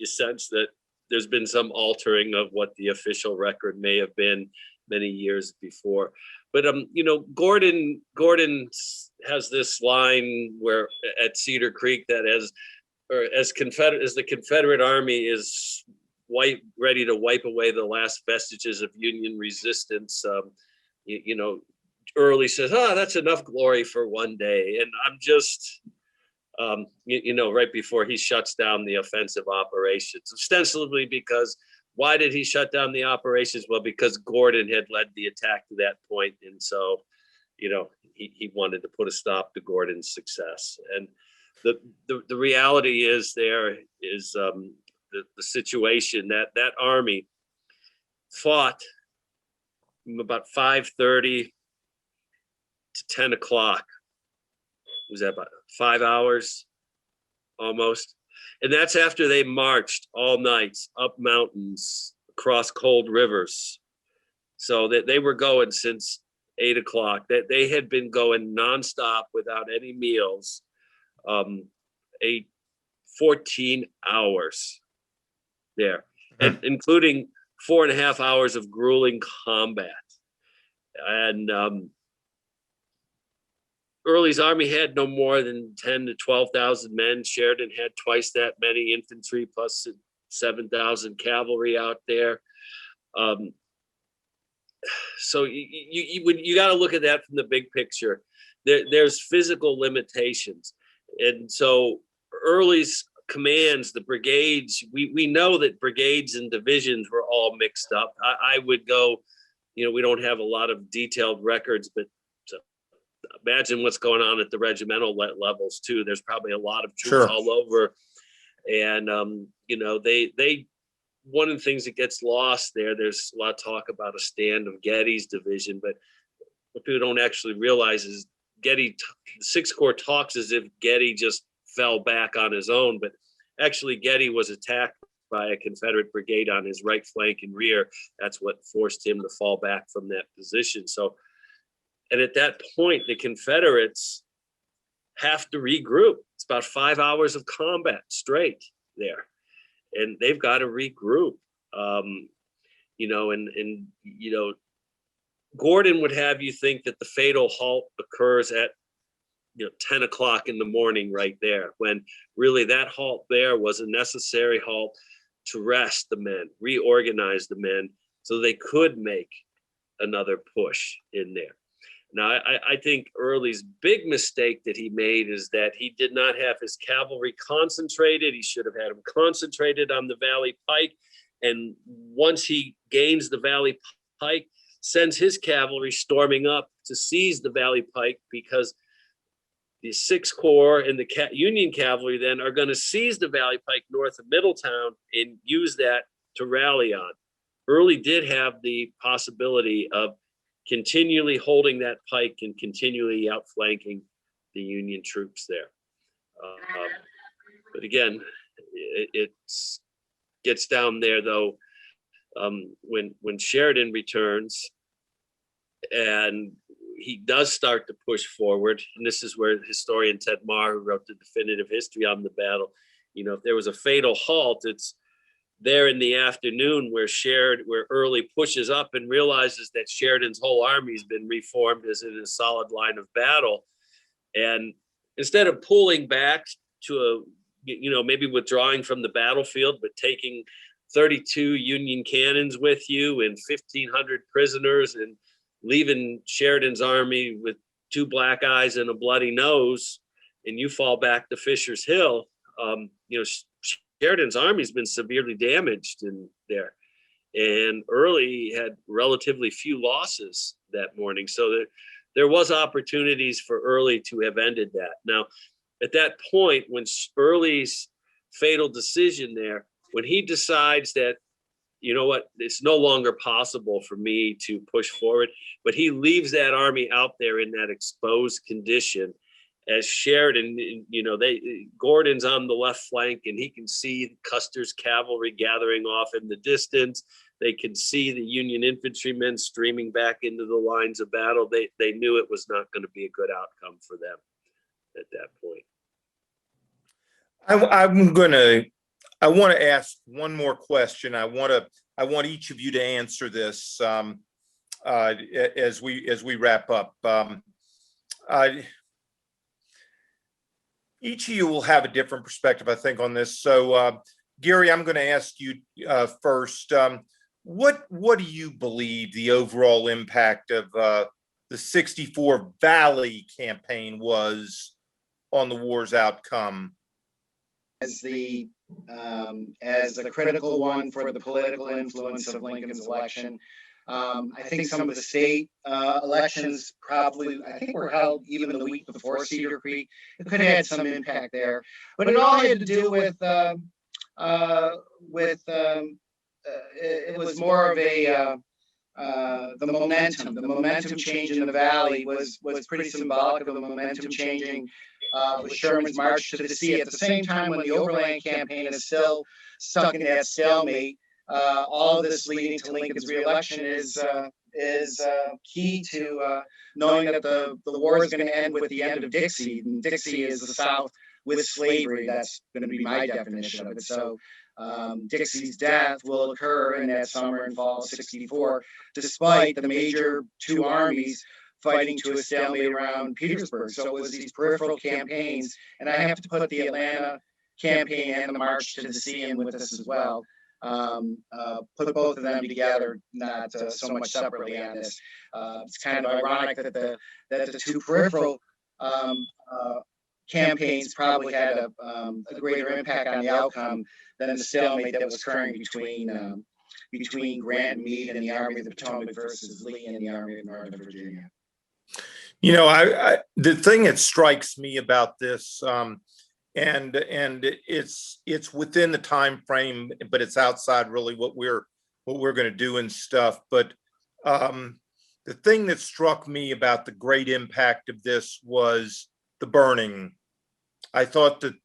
sense that there's been some altering of what the official record may have been many years before. But Gordon has this line where at Cedar Creek that as the Confederate Army is ready to wipe away the last vestiges of Union resistance, Early says, "Oh, that's enough glory for one day," and I'm just. Right before he shuts down the offensive operations, ostensibly because why did he shut down the operations? Well, because Gordon had led the attack to that point. And so, he wanted to put a stop to Gordon's success. And the reality is the situation that army fought from about 5:30 to 10 o'clock. Was that about 5 hours almost? And that's after they marched all nights up mountains, across cold rivers. So that they were going since 8 o'clock. That they had been going nonstop without any meals, 14 hours there, and including 4.5 hours of grueling combat. And Early's army had no more than 10 to 12,000 men. Sheridan had twice that many infantry plus 7,000 cavalry out there. So you got to look at that from the big picture. There's physical limitations. And so Early's commands, the brigades, we know that brigades and divisions were all mixed up. I would go, we don't have a lot of detailed records, but imagine what's going on at the regimental levels too. There's probably a lot of troops all over. And, they one of the things that gets lost there's a lot of talk about a stand of Getty's division, but what people don't actually realize is the Sixth Corps talks as if Getty just fell back on his own, but actually Getty was attacked by a Confederate brigade on his right flank and rear. That's what forced him to fall back from that position. So, and at that point, the Confederates have to regroup. It's about 5 hours of combat straight there. And they've got to regroup. Gordon would have you think that the fatal halt occurs at 10 o'clock in the morning right there, when really that halt there was a necessary halt to rest the men, reorganize the men so they could make another push in there. Now, I think Early's big mistake that he made is that he did not have his cavalry concentrated. He should have had them concentrated on the Valley Pike. And once he gains the Valley Pike, sends his cavalry storming up to seize the Valley Pike, because the Sixth Corps and the Union cavalry then are going to seize the Valley Pike north of Middletown and use that to rally on. Early did have the possibility of continually holding that pike and continually outflanking the Union troops there. But again, it gets down there though, when Sheridan returns and he does start to push forward, and this is where historian Ted Marr, who wrote the definitive history on the battle, if there was a fatal halt, it's there in the afternoon where Early pushes up and realizes that Sheridan's whole army has been reformed as in a solid line of battle. And instead of pulling back to maybe withdrawing from the battlefield, but taking 32 Union cannons with you and 1,500 prisoners and leaving Sheridan's army with 2 black eyes and a bloody nose, and you fall back to Fisher's Hill, Sheridan's army's been severely damaged in there, and Early had relatively few losses that morning. So there was opportunities for Early to have ended that. Now, at that point, when Early's fatal decision there, when he decides that, it's no longer possible for me to push forward, but he leaves that army out there in that exposed condition. As Sheridan, Gordon's on the left flank and he can see Custer's cavalry gathering off in the distance. they could see the Union infantrymen streaming back into the lines of battle. They knew it was not going to be a good outcome for them at that point. I want to ask one more question. I want each of you to answer this as we wrap up. Each of you will have a different perspective, I think, on this. So, Gary, I'm going to ask you first. What do you believe the overall impact of the 64 Valley campaign was on the war's outcome? As the critical one for the political influence of Lincoln's election. I think some of the state elections probably, I think, were held even the week before Cedar Creek. It could have had some impact there, but it all had to do with it was more of a the momentum change in the Valley was pretty symbolic of the momentum changing with Sherman's march to the sea. At the same time, when the Overland campaign is still stuck in that stalemate, all of this leading to Lincoln's reelection is key to knowing that the war is going to end with the end of Dixie. And Dixie is the South with slavery. That's going to be my definition of it. So Dixie's death will occur in that summer and fall of '64, despite the major two armies fighting to a stalemate around Petersburg. So it was these peripheral campaigns, and I have to put the Atlanta campaign and the March to the Sea in with this as well. Put both of them together, not so much separately on this. It's kind of ironic that the two peripheral campaigns probably had a greater impact on the outcome than the stalemate that was occurring between Grant and Meade and the Army of the Potomac versus Lee and the Army of Northern Virginia. You know, the thing that strikes me about this, and it's within the time frame, but it's outside really what we're going to do and stuff. But the thing that struck me about the great impact of this was the burning. I thought that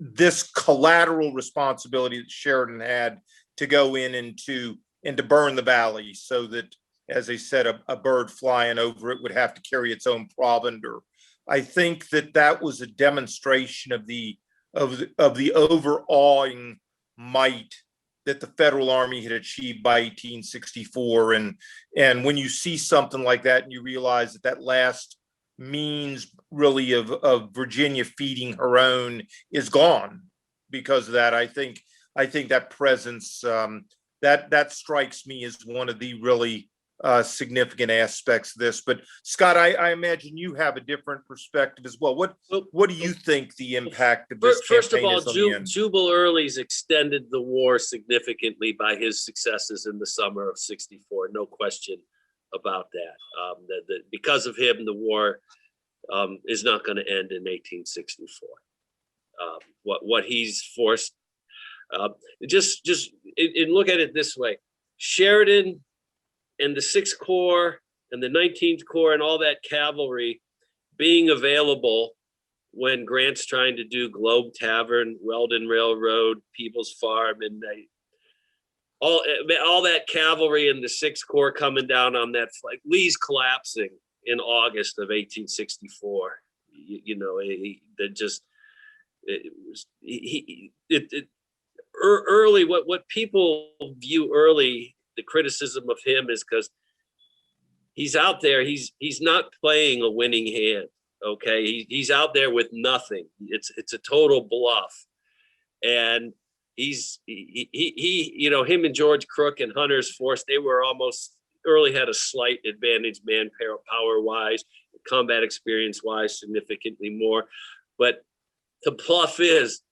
this collateral responsibility that Sheridan had to go in and to burn the valley, so that, as they said, a bird flying over it would have to carry its own provender. I think that was a demonstration of the overawing might that the Federal Army had achieved by 1864. And when you see something like that and you realize that last means really of Virginia feeding her own is gone because of that, I think that presence, that strikes me as one of the really significant aspects of this. But Scott, I imagine you have a different perspective as well. What do you think the impact of this First of campaign all, is on the end? Jubal Early's extended the war significantly by his successes in the summer of '64. No question about that. Because of him, the war is not going to end in 1864. What he's forced, just look at it this way: Sheridan and the 6th Corps and the 19th Corps and all that cavalry being available when Grant's trying to do Globe Tavern, Weldon Railroad, People's Farm, and all that cavalry and the 6th Corps coming down on that flank. Lee's collapsing in August of 1864. Early, what people view Early, the criticism of him is because he's out there, he's not playing a winning hand. Okay, he's out there with nothing. It's a total bluff, and him and George Crook and Hunter's force, they were almost, Early had a slight advantage manpower wise, combat experience wise, significantly more. But the bluff is,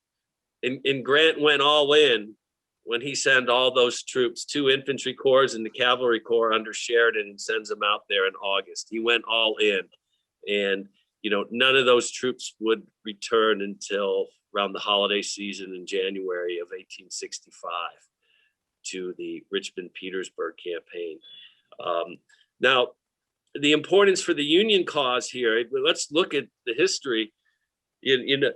and Grant went all in when he sent all those troops, 2 infantry corps and the cavalry corps under Sheridan, and sends them out there in August. He went all in, and none of those troops would return until around the holiday season in January of 1865 to the Richmond-Petersburg campaign. Now, the importance for the Union cause here, let's look at the history. The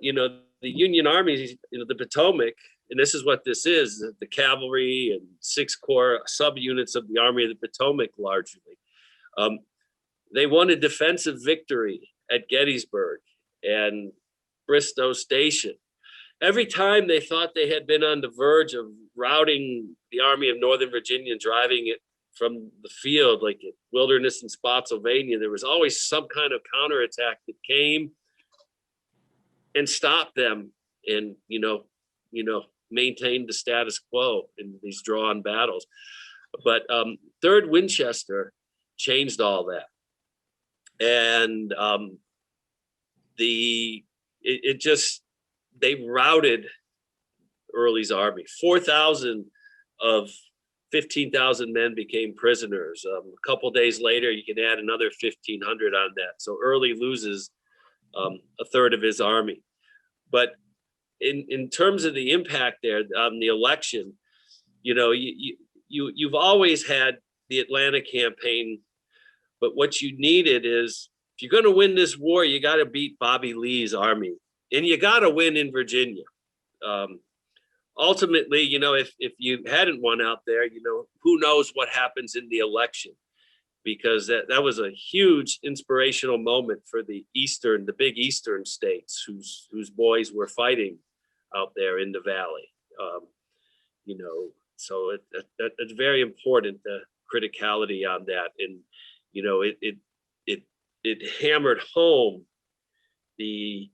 Union armies, the Potomac, and this is what this is, the cavalry and 6 Corps subunits of the Army of the Potomac largely. They won a defensive victory at Gettysburg and Bristow Station. Every time they thought they had been on the verge of routing the Army of Northern Virginia and driving it from the field, like at Wilderness and Spotsylvania, there was always some kind of counterattack that came and stopped them and, maintained the status quo in these drawn battles. But 3rd Winchester changed all that. And they routed Early's army. 4,000 of 15,000 men became prisoners. A couple days later, you can add another 1,500 on that. So Early loses a third of his army. But in terms of the impact there on the election, you've always had the Atlanta campaign, but what you needed is, if you're going to win this war, you got to beat Bobby Lee's army, and you got to win in Virginia. Ultimately, if you hadn't won out there, who knows what happens in the election, because that was a huge inspirational moment for the big Eastern states whose boys were fighting out there in the Valley. So it's very important, the criticality on that. And, it hammered home the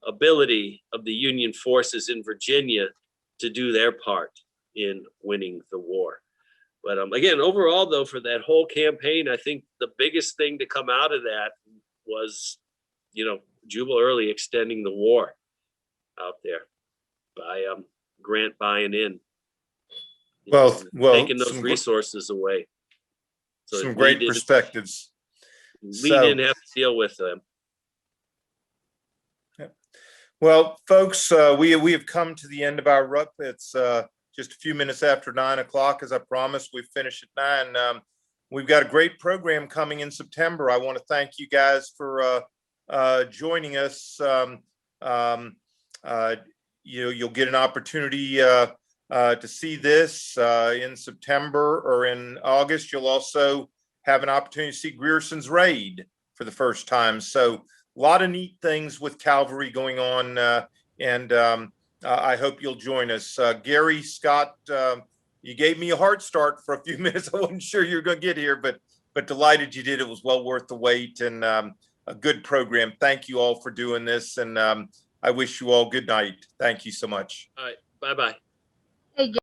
ability of the Union forces in Virginia to do their part in winning the war. But again, overall, though, for that whole campaign, I think the biggest thing to come out of that was, Jubal Early extending the war out there by Grant buying in. Taking those resources away. So some great perspectives. Lee didn't have to deal with them. Well, folks, we have come to the end of our RUP. It's just a few minutes after 9 o'clock. As I promised, we finish at 9. We've got a great program coming in September. I want to thank you guys for joining us. You'll get an opportunity to see this in September or in August. You'll also have an opportunity to see Grierson's Raid for the first time. So a lot of neat things with Cavalry going on, and I hope you'll join us. Gary, Scott, you gave me a hard start for a few minutes. I wasn't sure you were going to get here, but delighted you did. It was well worth the wait, and a good program. Thank you all for doing this, and I wish you all good night. Thank you so much. All right. Bye-bye. Hey,